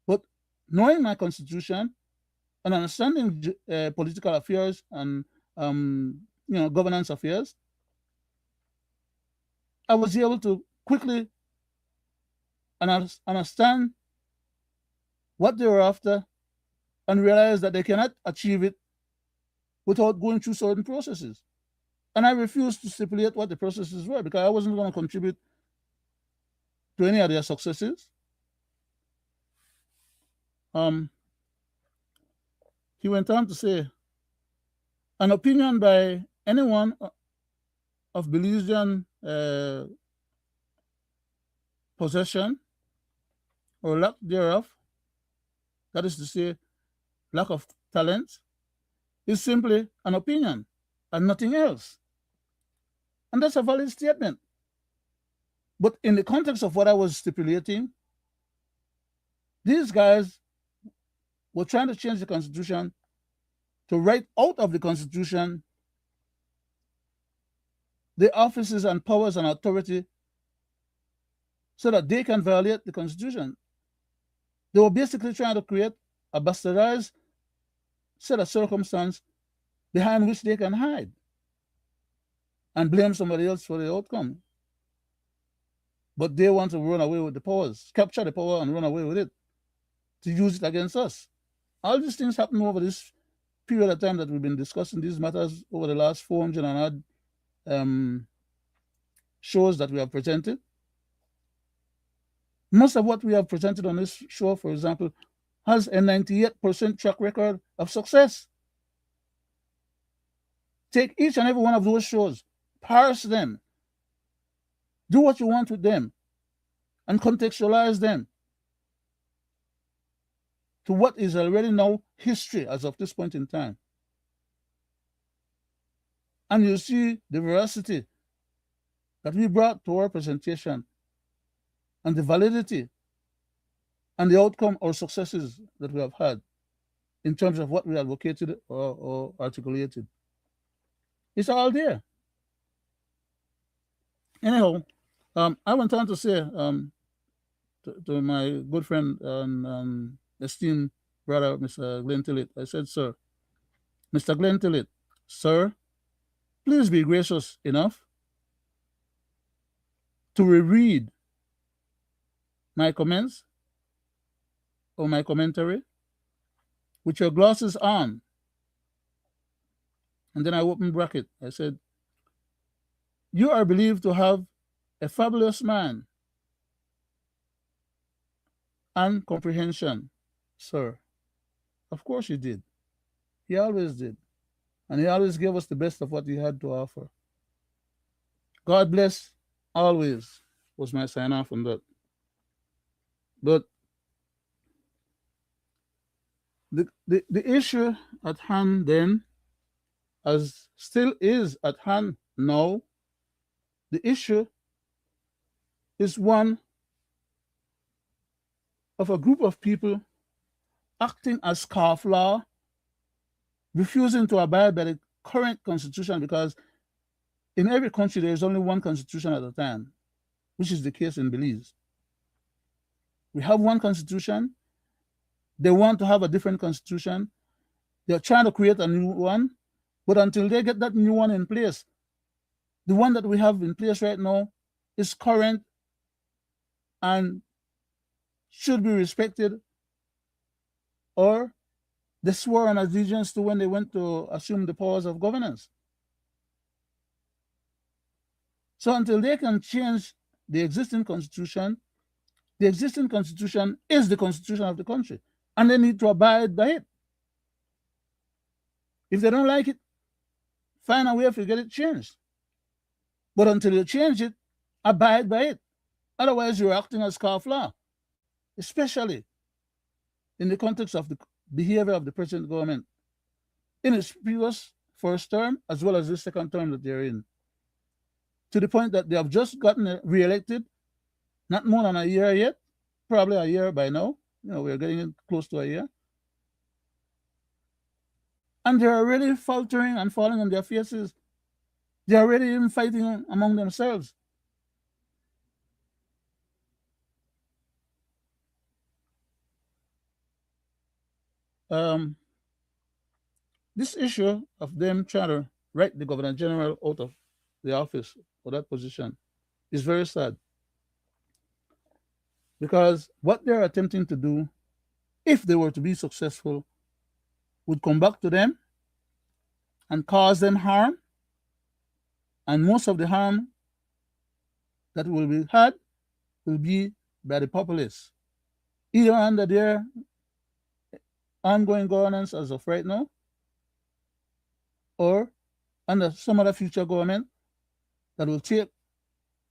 But knowing my constitution and understanding political affairs and governance affairs, I was able to quickly understand what they were after and realize that they cannot achieve it without going through certain processes. And I refused to stipulate what the processes were because I wasn't going to contribute to any of their successes. Um, he went on to say, an opinion by anyone of Belizean possession or lack thereof, that is to say, lack of talent, is simply an opinion and nothing else. And that's a valid statement. But in the context of what I was stipulating, these guys were trying to change the Constitution to write out of the Constitution the offices and powers and authority so that they can violate the Constitution. They were basically trying to create a bastardized set of circumstances behind which they can hide and blame somebody else for the outcome. But they want to run away with the powers, capture the power and run away with it, to use it against us. All these things happen over this period of time that we've been discussing these matters over the last 400 and odd shows that we have presented. Most of what we have presented on this show, for example, has a 98% track record of success. Take each and every one of those shows, parse them, do what you want with them, and contextualize them to what is already now history as of this point in time. And you see the veracity that we brought to our presentation and the validity and the outcome or successes that we have had in terms of what we advocated or articulated. It's all there. Anyhow, I went on to say to my good friend and esteemed brother, Mr. Glenn Tillett, I said, sir, Mr. Glenn Tillett, sir, please be gracious enough to reread my comments or my commentary with your glasses on. And then I opened bracket. I said, you are believed to have a fabulous mind and comprehension, sir. Of course you did. He always did. And he always gave us the best of what he had to offer. God bless always was my sign off on that. But the issue at hand then, as still is at hand now, the issue is one of a group of people acting as scofflaw, refusing to abide by the current constitution, because in every country there is only one constitution at a time, which is the case in Belize. We have one constitution. They want to have a different constitution. They're trying to create a new one. But until they get that new one in place, the one that we have in place right now is current and should be respected, or they swore an allegiance to when they went to assume the powers of governance. So until they can change the existing constitution is the constitution of the country, and they need to abide by it. If they don't like it, find a way to get it changed. But until you change it, abide by it. Otherwise, you're acting as scofflaw, especially in the context of the behavior of the present government in its previous first term as well as the second term that they're in, to the point that they have just gotten re-elected, not more than a year yet, probably a year by now. We're getting close to a year. And they're already faltering and falling on their faces. They're already even fighting among themselves. This issue of them trying to write the Governor General out of the office for that position is very sad. Because what they're attempting to do, if they were to be successful, would come back to them and cause them harm, and most of the harm that will be had will be by the populace, either under their ongoing governance as of right now, or under some other future government that will take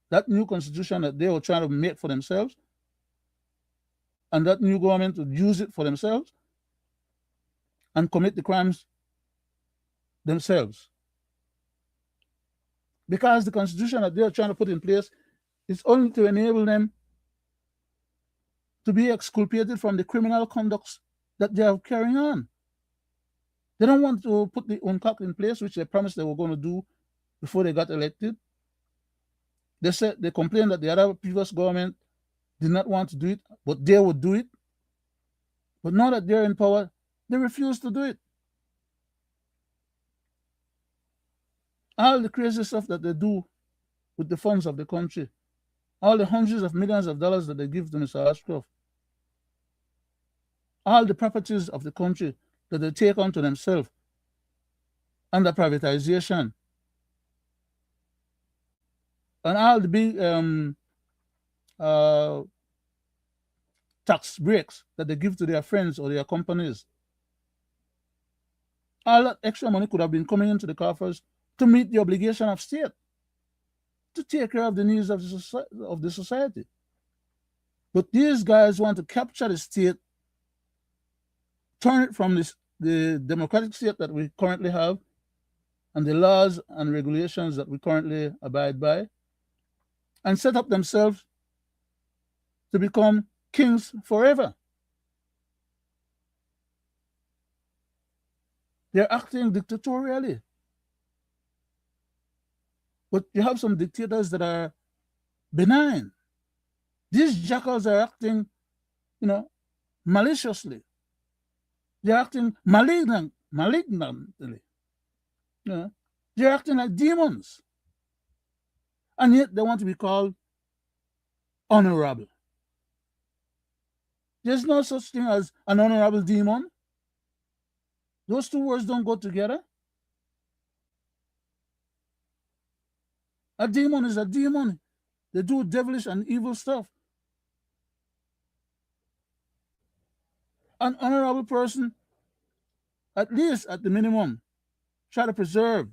that new constitution that they were trying to make for themselves, and that new government will use it for themselves and commit the crimes themselves. Because the constitution that they're trying to put in place is only to enable them to be exculpated from the criminal conducts that they are carrying on. They don't want to put the UNCAC in place, which they promised they were going to do before they got elected. They complained that the other previous government did not want to do it, but they would do it. But now that they're in power, they refuse to do it. All the crazy stuff that they do with the funds of the country, all the hundreds of millions of dollars that they give to Mr. Ashcroft, all the properties of the country that they take onto themselves under privatization, and all the big tax breaks that they give to their friends or their companies. All that extra money could have been coming into the coffers to meet the obligation of state to take care of the needs of the society. But these guys want to capture the state, turn it from the democratic state that we currently have and the laws and regulations that we currently abide by, and set up themselves to become kings forever. They're acting dictatorially. But you have some dictators that are benign. These jackals are acting, maliciously. They're acting malignantly. They're acting like demons. And yet they want to be called honorable. There's no such thing as an honorable demon. Those two words don't go together. A demon is a demon. They do devilish and evil stuff. An honorable person, at least at the minimum, try to preserve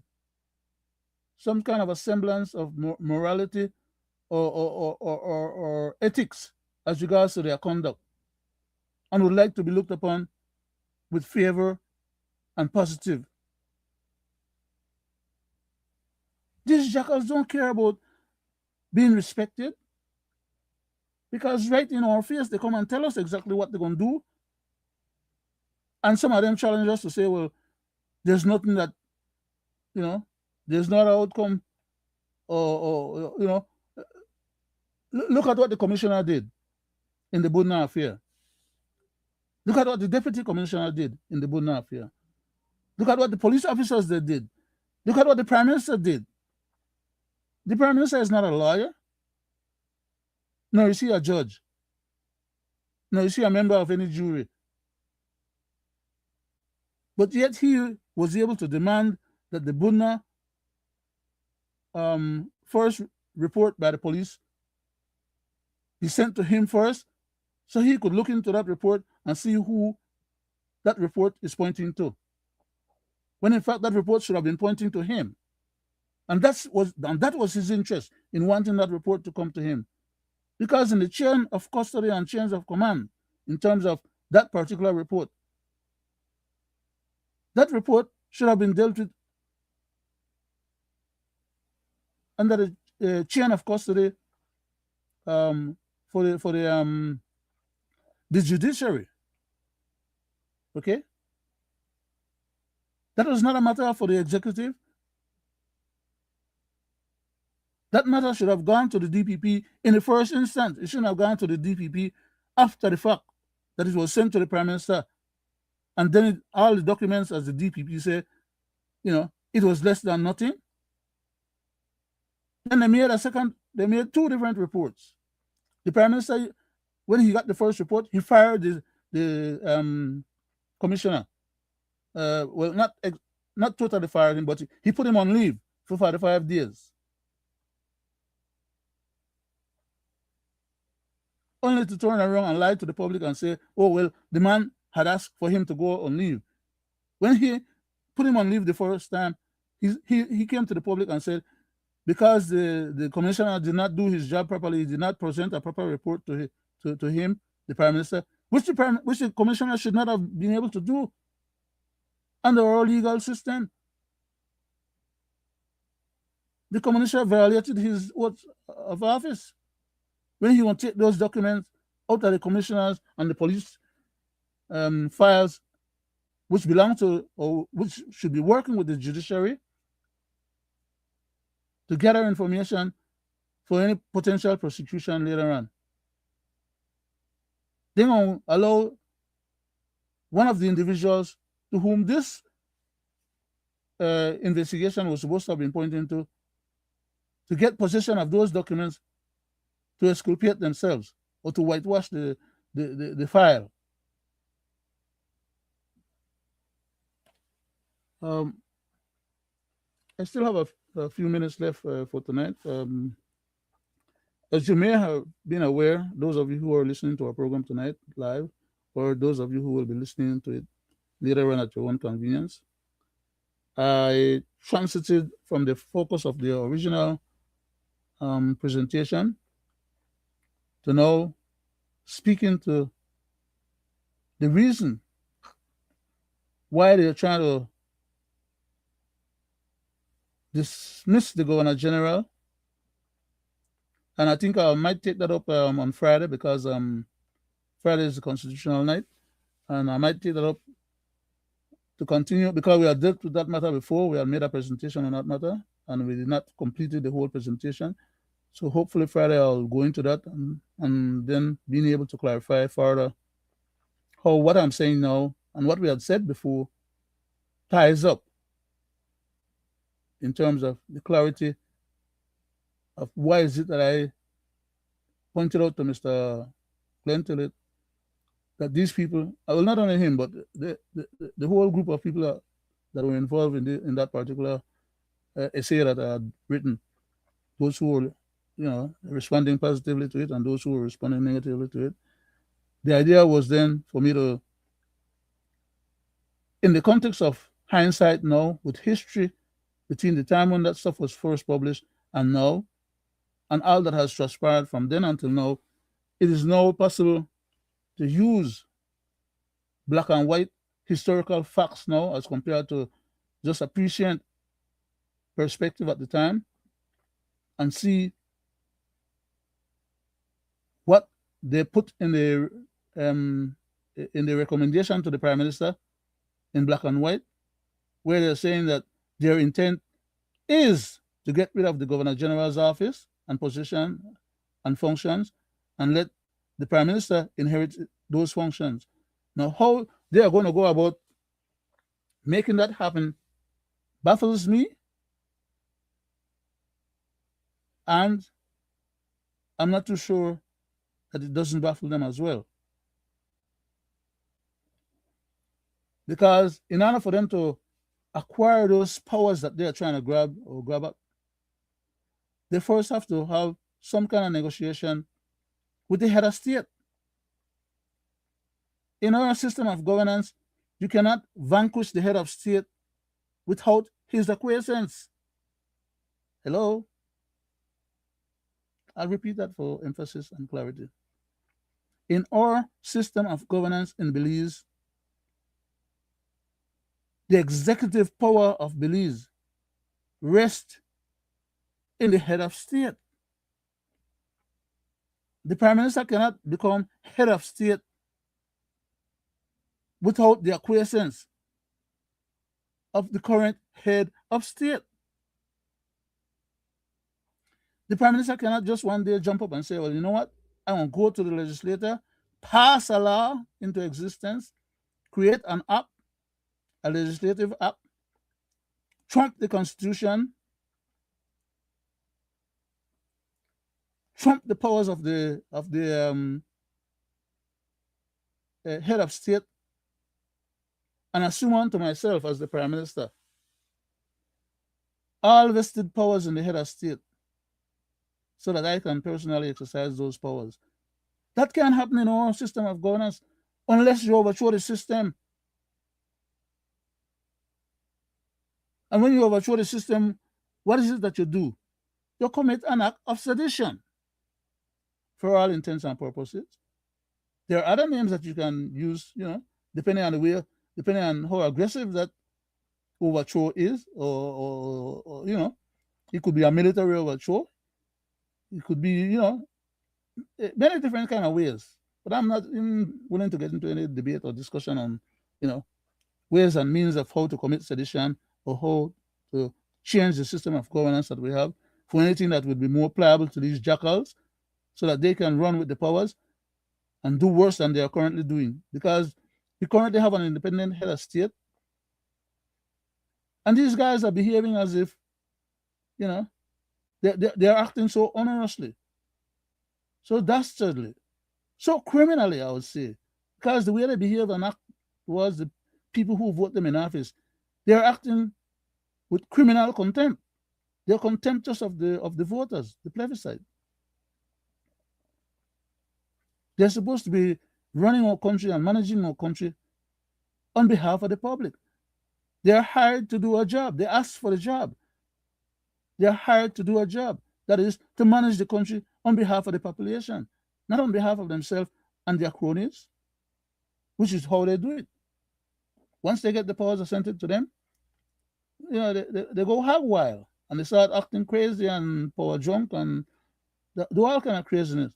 some kind of a semblance of morality or ethics as regards to their conduct, and would like to be looked upon with favor and positive. These jackals don't care about being respected, because right in our face they come and tell us exactly what they're going to do, and some of them challenge us to say, well, there's nothing that, there's not an outcome, or look at what the commissioner did in the Budna affair. Look at what the deputy commissioner did in the Budna affair. Look at what the police officers they did. Look at what the prime minister did. The prime minister is not a lawyer. No, is he a judge? No, is he a member of any jury? But yet he was able to demand that the Budna first report by the police be sent to him first, so he could look into that report and see who that report is pointing to, when in fact that report should have been pointing to him. And that was his interest in wanting that report to come to him. Because in the chain of custody and chains of command, in terms of that particular report, that report should have been dealt with under the chain of custody for the judiciary. Okay? That was not a matter for the executive. That matter should have gone to the DPP in the first instance. It shouldn't have gone to the DPP after the fact that it was sent to the Prime Minister. And then all the documents, as the DPP say, it was less than nothing. Then they made two different reports. The Prime Minister, when he got the first report, he fired the commissioner. well, not totally fired him, but he put him on leave for 45 days. Only to turn around and lie to the public and say, oh, well, the man had asked for him to go on leave. When he put him on leave the first time, he came to the public and said, because the commissioner did not do his job properly, he did not present a proper report to him, the prime minister, which the commissioner should not have been able to do under our legal system. The commissioner violated his oath of office when he won't take those documents out of the commissioners and the police files, which belong to, or which should be working with the judiciary to gather information for any potential prosecution later on. They won't allow one of the individuals to whom this investigation was supposed to have been pointing to get possession of those documents to exculpate themselves or to whitewash the file. I still have a few minutes left for tonight. As you may have been aware, those of you who are listening to our program tonight live, or those of you who will be listening to it later on at your own convenience, I transited from the focus of the original presentation to now speaking to the reason why they're trying to dismiss the Governor General. And I think I might take that up on Friday, because Friday is the constitutional night, and I might take that up to continue, because we had dealt with that matter before. We had made a presentation on that matter, and we did not complete the whole presentation. So hopefully Friday I'll go into that and then being able to clarify further how what I'm saying now and what we had said before ties up in terms of the clarity of why is it that I pointed out to Mr. Glenn that these people, well, not only him, but the whole group of people that were involved in that particular essay that I had written, those who were, responding positively to it and those who were responding negatively to it. The idea was then for me to, in the context of hindsight now, with history between the time when that stuff was first published and now, and all that has transpired from then until now, it is now possible to use black and white historical facts now as compared to just a prescient perspective at the time, and see what they put in the recommendation to the Prime Minister in black and white, where they're saying that their intent is to get rid of the Governor General's office and position and functions and let the Prime Minister inherit those functions. Now, how they are going to go about making that happen baffles me, and I'm not too sure that it doesn't baffle them as well. Because in order for them to acquire those powers that they're trying to grab at, they first have to have some kind of negotiation with the head of state. In our system of governance, you cannot vanquish the head of state without his acquiescence. Hello? I'll repeat that for emphasis and clarity. In our system of governance in Belize, the executive power of Belize rests in the head of state. The Prime Minister cannot become head of state without the acquiescence of the current head of state. The Prime Minister cannot just one day jump up and say, well, you know what? I want to go to the legislature, pass a law into existence, create an act, a legislative act, trump the Constitution, trump the powers of the head of state, and assume unto myself as the Prime Minister all vested powers in the head of state so that I can personally exercise those powers. That can't happen in our system of governance unless you overthrow the system. And when you overthrow the system, what is it that you do? You commit an act of sedition for all intents and purposes. There are other names that you can use, depending on the way, depending on how aggressive that overthrow is, or it could be a military overthrow. It could be, many different kind of ways. But I'm not even willing to get into any debate or discussion on, ways and means of how to commit sedition or how to change the system of governance that we have for anything that would be more pliable to these jackals so that they can run with the powers and do worse than they are currently doing. Because we currently have an independent head of state, and these guys are behaving as if, they're acting so onerously, so dastardly, so criminally, I would say, because the way they behave and act towards the people who vote them in office, they're acting with criminal contempt. They're contemptuous of the voters, the plebiscite. They're supposed to be running our country and managing our country on behalf of the public. They're hired to do a job. They ask for the job. They're hired to do a job. That is, to manage the country on behalf of the population, not on behalf of themselves and their cronies, which is how they do it. Once they get the powers assented to them, they go hog wild and they start acting crazy and power drunk and do all kind of craziness.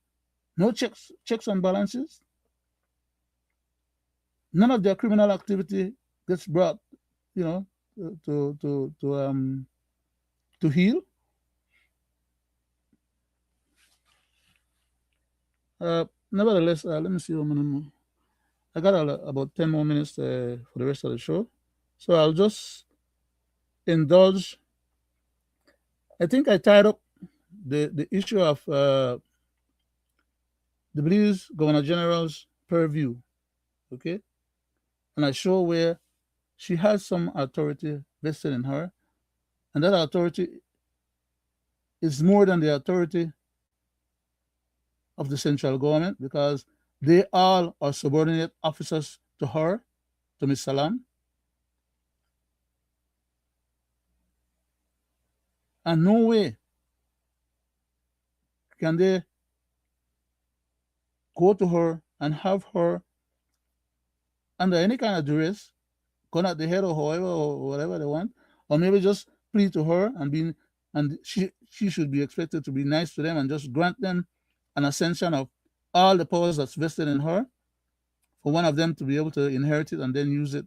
No checks and balances. None of their criminal activity gets brought, to heel. Nevertheless, let me see how many more. I got about 10 more minutes for the rest of the show. So I'll just indulge. I think I tied up the issue of the Belize Governor General's purview, okay? And I show where she has some authority vested in her, and that authority is more than the authority of the central government, because they all are subordinate officers to her, to Ms. Salam. And no way can they go to her and have her under any kind of duress, gun at the head or however or whatever they want, or maybe just plead to her and she should be expected to be nice to them and just grant them an ascension of all the powers that's vested in her, for one of them to be able to inherit it and then use it.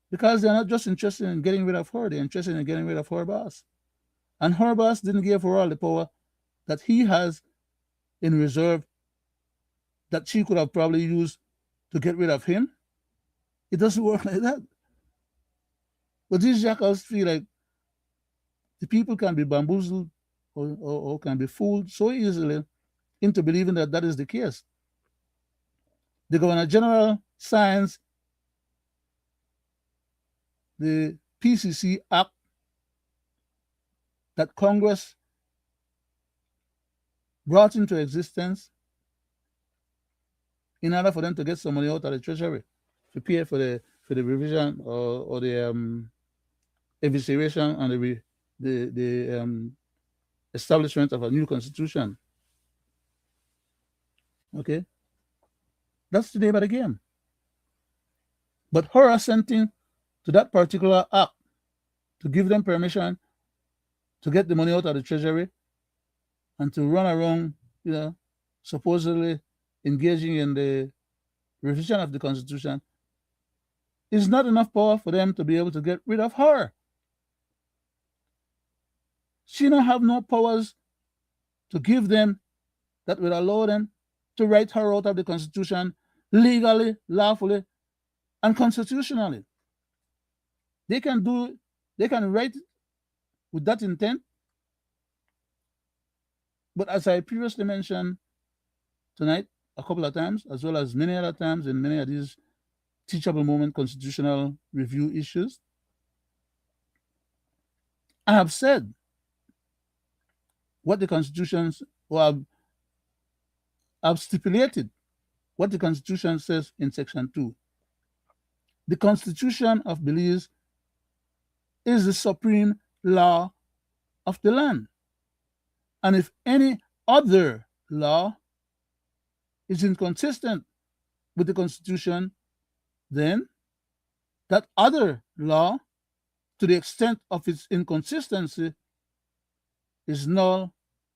Because they're not just interested in getting rid of her, they're interested in getting rid of her boss. And her boss didn't give her all the power that he has in reserve that she could have probably used to get rid of him. It doesn't work like that. But these jackals feel like the people can be bamboozled or can be fooled so easily into believing that that is the case. The Governor General signs the PCC Act that Congress brought into existence in order for them to get some money out of the treasury to pay for the revision or the evisceration and the establishment of a new constitution. Okay, that's the name of the game. But her assenting to that particular act to give them permission to get the money out of the treasury and to run around, supposedly engaging in the revision of the constitution, is not enough power for them to be able to get rid of her. She don't have no powers to give them that will allow them to write her out of the constitution legally, lawfully, and constitutionally. They can write with that intent. But as I previously mentioned tonight a couple of times, as well as many other times in many of these teachable moment constitutional review issues. I have said what the constitutions, or I've stipulated what the Constitution says in Section 2. The Constitution of Belize is the supreme law of the land. And if any other law is inconsistent with the Constitution, then that other law, to the extent of its inconsistency, is null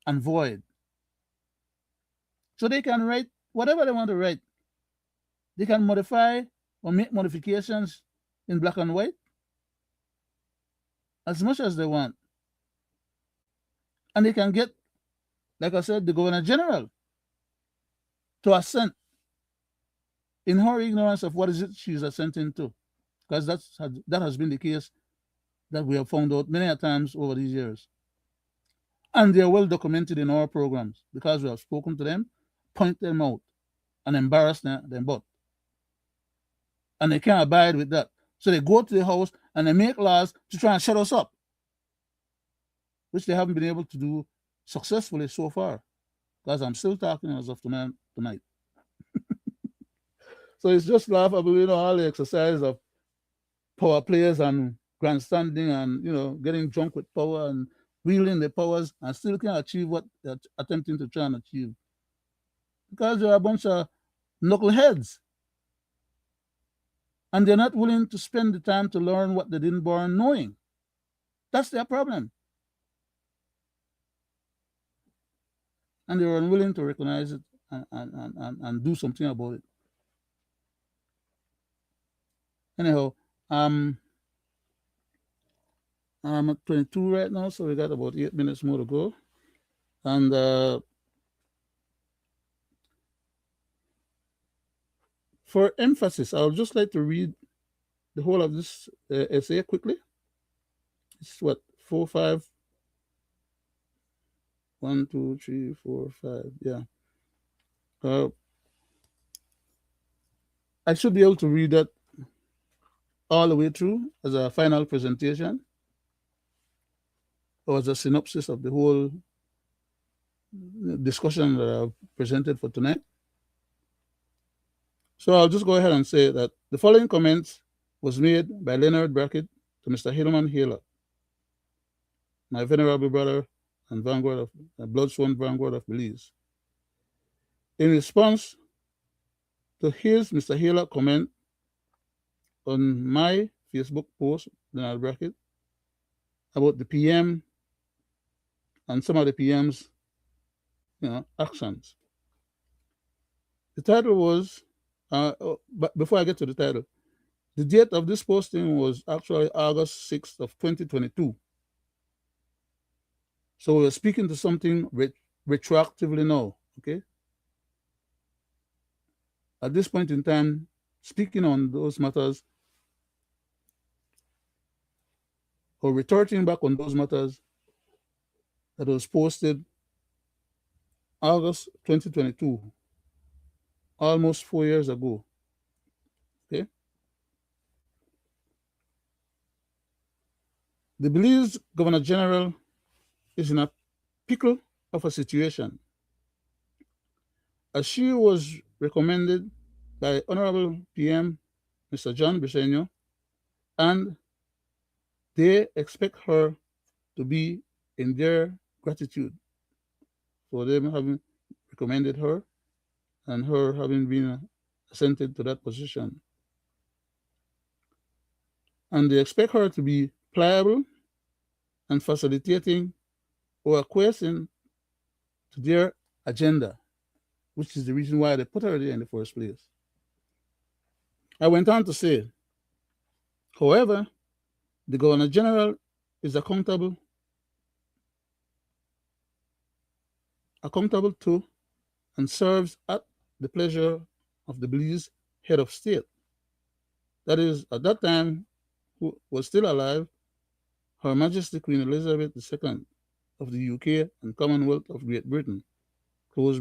and void. So they can write whatever they want to write. They can modify or make modifications in black and white as much as they want. And they can get, like I said, the Governor General to assent in her ignorance of what is it she's assenting to. Because that has been the case that we have found out many a times over these years. And they're well documented in our programs because we have spoken to them, point them out, and embarrass them both. And they can't abide with that. So they go to the House and they make laws to try and shut us up, which they haven't been able to do successfully so far, because I'm still talking as of tonight. So it's just laughable, all the exercise of power players and grandstanding and, getting drunk with power and wielding the powers and still can't achieve what they're attempting to try and achieve. Because they're a bunch of knuckleheads. And they're not willing to spend the time to learn what they didn't born knowing. That's their problem. And they're unwilling to recognize it and do something about it. Anyhow, I'm at 22 right now, so we got about 8 minutes more to go. And for emphasis, I would just like to read the whole of this essay quickly. It's 4, 5, 1, 2, 3, 4, 5. Yeah. I should be able to read that all the way through as a final presentation or as a synopsis of the whole discussion that I've presented for tonight. So I'll just go ahead and say that the following comments was made by Leonard Brackett to Mr. Hillman Haler, my venerable brother and vanguard of blood-sworn vanguard of Belize. In response to his, Mr. Haler, comment on my Facebook post, Leonard Brackett, about the PM and some of the PM's actions. The title was, but before I get to the title, the date of this posting was actually August 6th of 2022. So we're speaking to something retroactively now, okay? At this point in time, speaking on those matters or retorting back on those matters that was posted August 2022, almost 4 years ago, okay? The Belize Governor General is in a pickle of a situation, as she was recommended by Honorable PM Mr. John Briceño, and they expect her to be in their gratitude for them having recommended her and her having been assented to that position. And they expect her to be pliable and facilitating or acquiescing to their agenda, which is the reason why they put her there in the first place. I went on to say, however, the Governor General is accountable to and serves at the pleasure of the Belize head of state. That is, at that time, who was still alive, Her Majesty Queen Elizabeth II of the UK and Commonwealth of Great Britain, close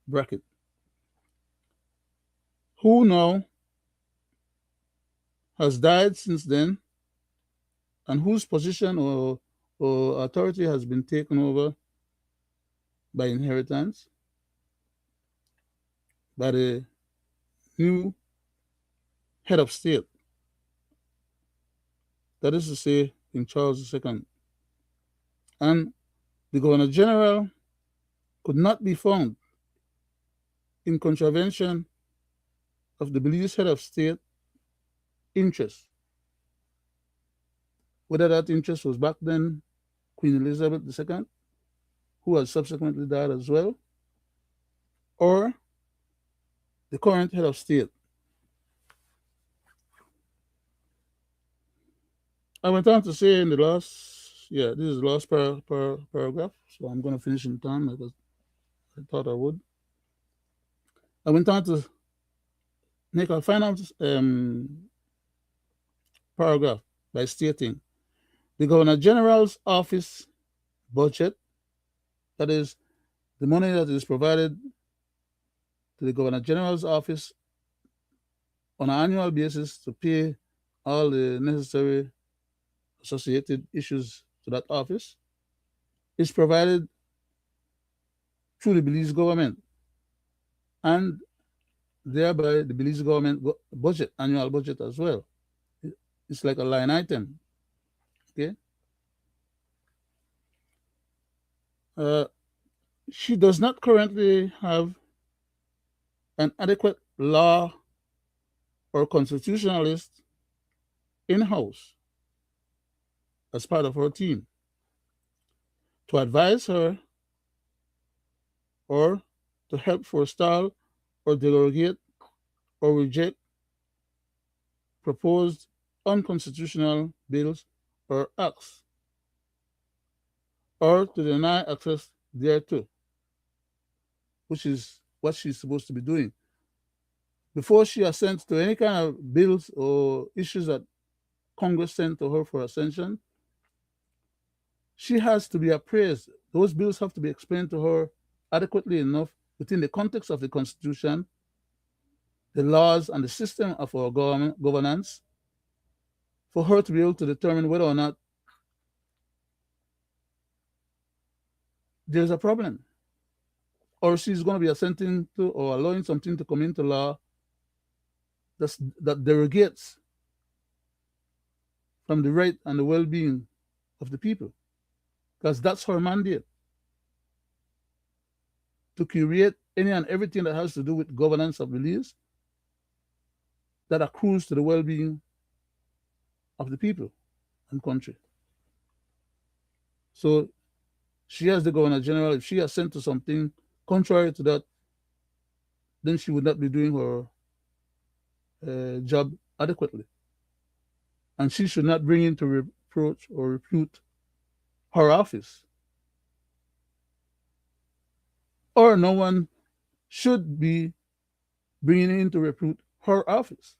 bracket, who now has died since then, and whose position or authority has been taken over by inheritance by the new head of state, that is to say, King Charles II. And the Governor General could not be found in contravention of the Belize head of state interest, whether that interest was back then Queen Elizabeth II, who has subsequently died as well, or the current head of state. I went on to say in the last, this is the last paragraph, so I'm going to finish in time because I thought I would. I went on to make a final paragraph by stating the Governor General's office budget, that is, the money that is provided to the Governor General's office on an annual basis to pay all the necessary associated issues to that office, is provided through the Belize government and thereby the Belize government budget, annual budget as well. It's like a line item. Okay. She does not currently have an adequate law or constitutionalist in-house as part of her team to advise her or to help forestall or derogate or reject proposed unconstitutional bills or acts, or to deny access thereto, which is what she's supposed to be doing. Before she assents to any kind of bills or issues that Congress sent to her for ascension, she has to be appraised. Those bills have to be explained to her adequately enough within the context of the Constitution, the laws, and the system of our governance for her to be able to determine whether or not there's a problem, or she's going to be assenting to or allowing something to come into law that derogates from the right and the well-being of the people, because that's her mandate, to curate any and everything that has to do with governance of Belize that accrues to the well-being of the people and country. So she, as the Governor General, if she assents to something contrary to that, then she would not be doing her job adequately. And she should not bring into reproach or repute her office. Or no one should be bringing into repute her office.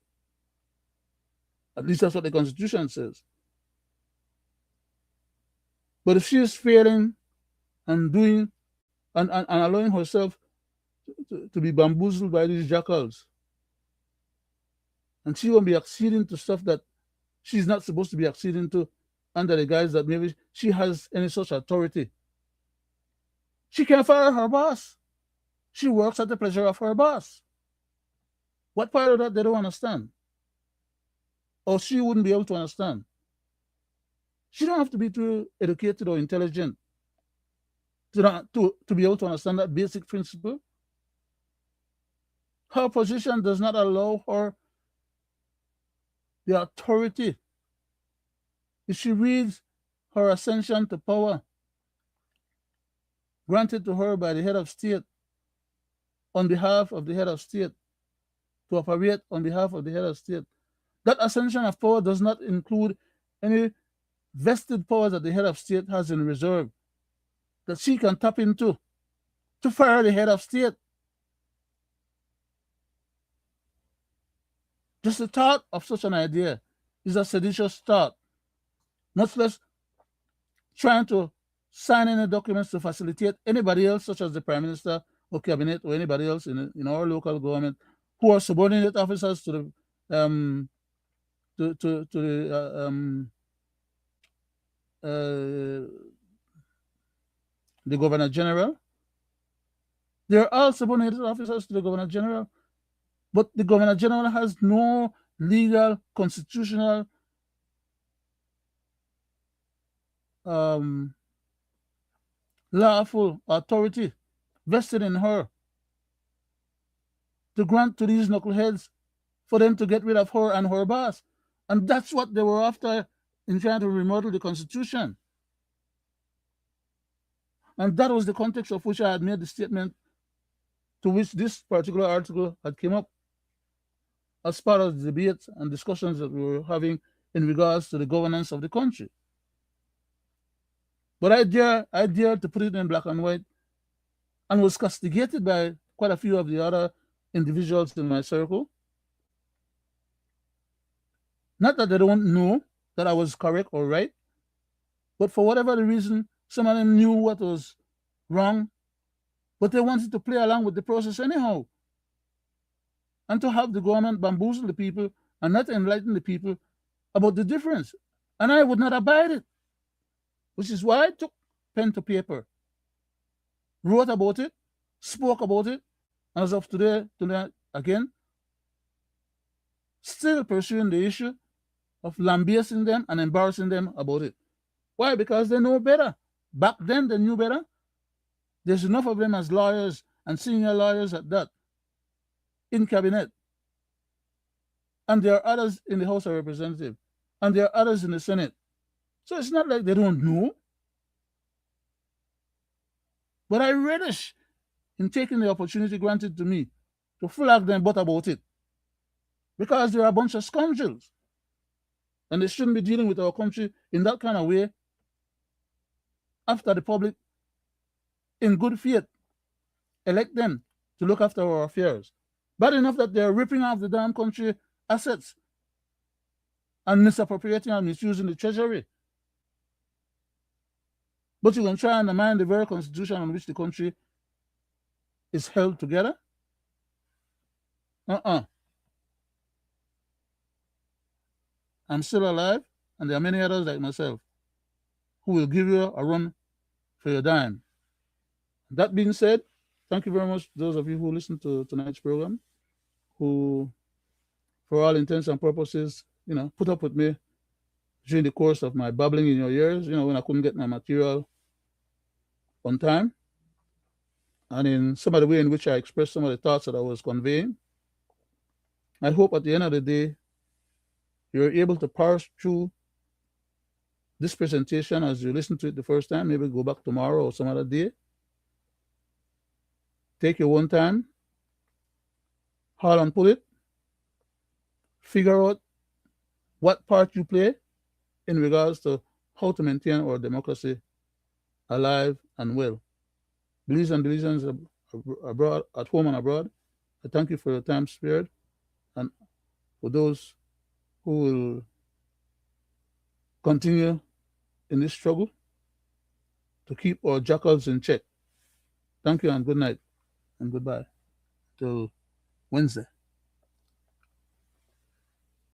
At least that's what the Constitution says. But if she is failing and doing and allowing herself to be bamboozled by these jackals, and she won't be acceding to stuff that she's not supposed to be acceding to under the guise that maybe she has any such authority, she can fire her boss. She works at the pleasure of her boss. What part of that they don't understand? Or she wouldn't be able to understand. She don't have to be too educated or intelligent to be able to understand that basic principle. Her position does not allow her the authority. If she reads her ascension to power granted to her by the head of state on behalf of the head of state, to operate on behalf of the head of state, that ascension of power does not include any vested powers that the head of state has in reserve that she can tap into to fire the head of state. Just the thought of such an idea is a seditious thought, much less trying to sign any documents to facilitate anybody else, such as the Prime Minister or Cabinet or anybody else in our local government, who are subordinate officers to the the Governor General. They're all subordinated officers to the Governor General, but the Governor General has no legal, constitutional lawful authority vested in her to grant to these knuckleheads for them to get rid of her and her boss. And that's what they were after in trying to remodel the Constitution. And that was the context of which I had made the statement to which this particular article had come up as part of the debates and discussions that we were having in regards to the governance of the country. But I dared to put it in black and white, and was castigated by quite a few of the other individuals in my circle. Not that they don't know that I was correct or right, but for whatever the reason, some of them knew what was wrong, but they wanted to play along with the process anyhow, and to have the government bamboozle the people and not enlighten the people about the difference. And I would not abide it, which is why I took pen to paper, wrote about it, spoke about it, and as of today again, still pursuing the issue of lambasting them and embarrassing them about it. Why? Because they know better. Back then, they knew better. There's enough of them as lawyers and senior lawyers at that in cabinet. And there are others in the House of Representatives. And there are others in the Senate. So it's not like they don't know. But I relish in taking the opportunity granted to me to flag them butt about it. Because they're a bunch of scoundrels. And they shouldn't be dealing with our country in that kind of way after the public, in good faith, elect them to look after our affairs. Bad enough that they're ripping off the damn country assets and misappropriating and misusing the treasury. But you can try and undermine the very constitution on which the country is held together? I'm still alive, and there are many others like myself who will give you a run for your dime. That being said, thank you very much to those of you who listened to tonight's program, who, for all intents and purposes, put up with me during the course of my babbling in your ears, when I couldn't get my material on time, and in some of the way in which I expressed some of the thoughts that I was conveying. I hope at the end of the day, you're able to parse through this presentation as you listen to it the first time, maybe go back tomorrow or some other day. Take your own time, hard and pull it, figure out what part you play in regards to how to maintain our democracy alive and well. Belize and Belizeans abroad, at home and abroad, I thank you for your time spared, and for those who will continue in this struggle to keep our jackals in check. Thank you and good night and goodbye till Wednesday.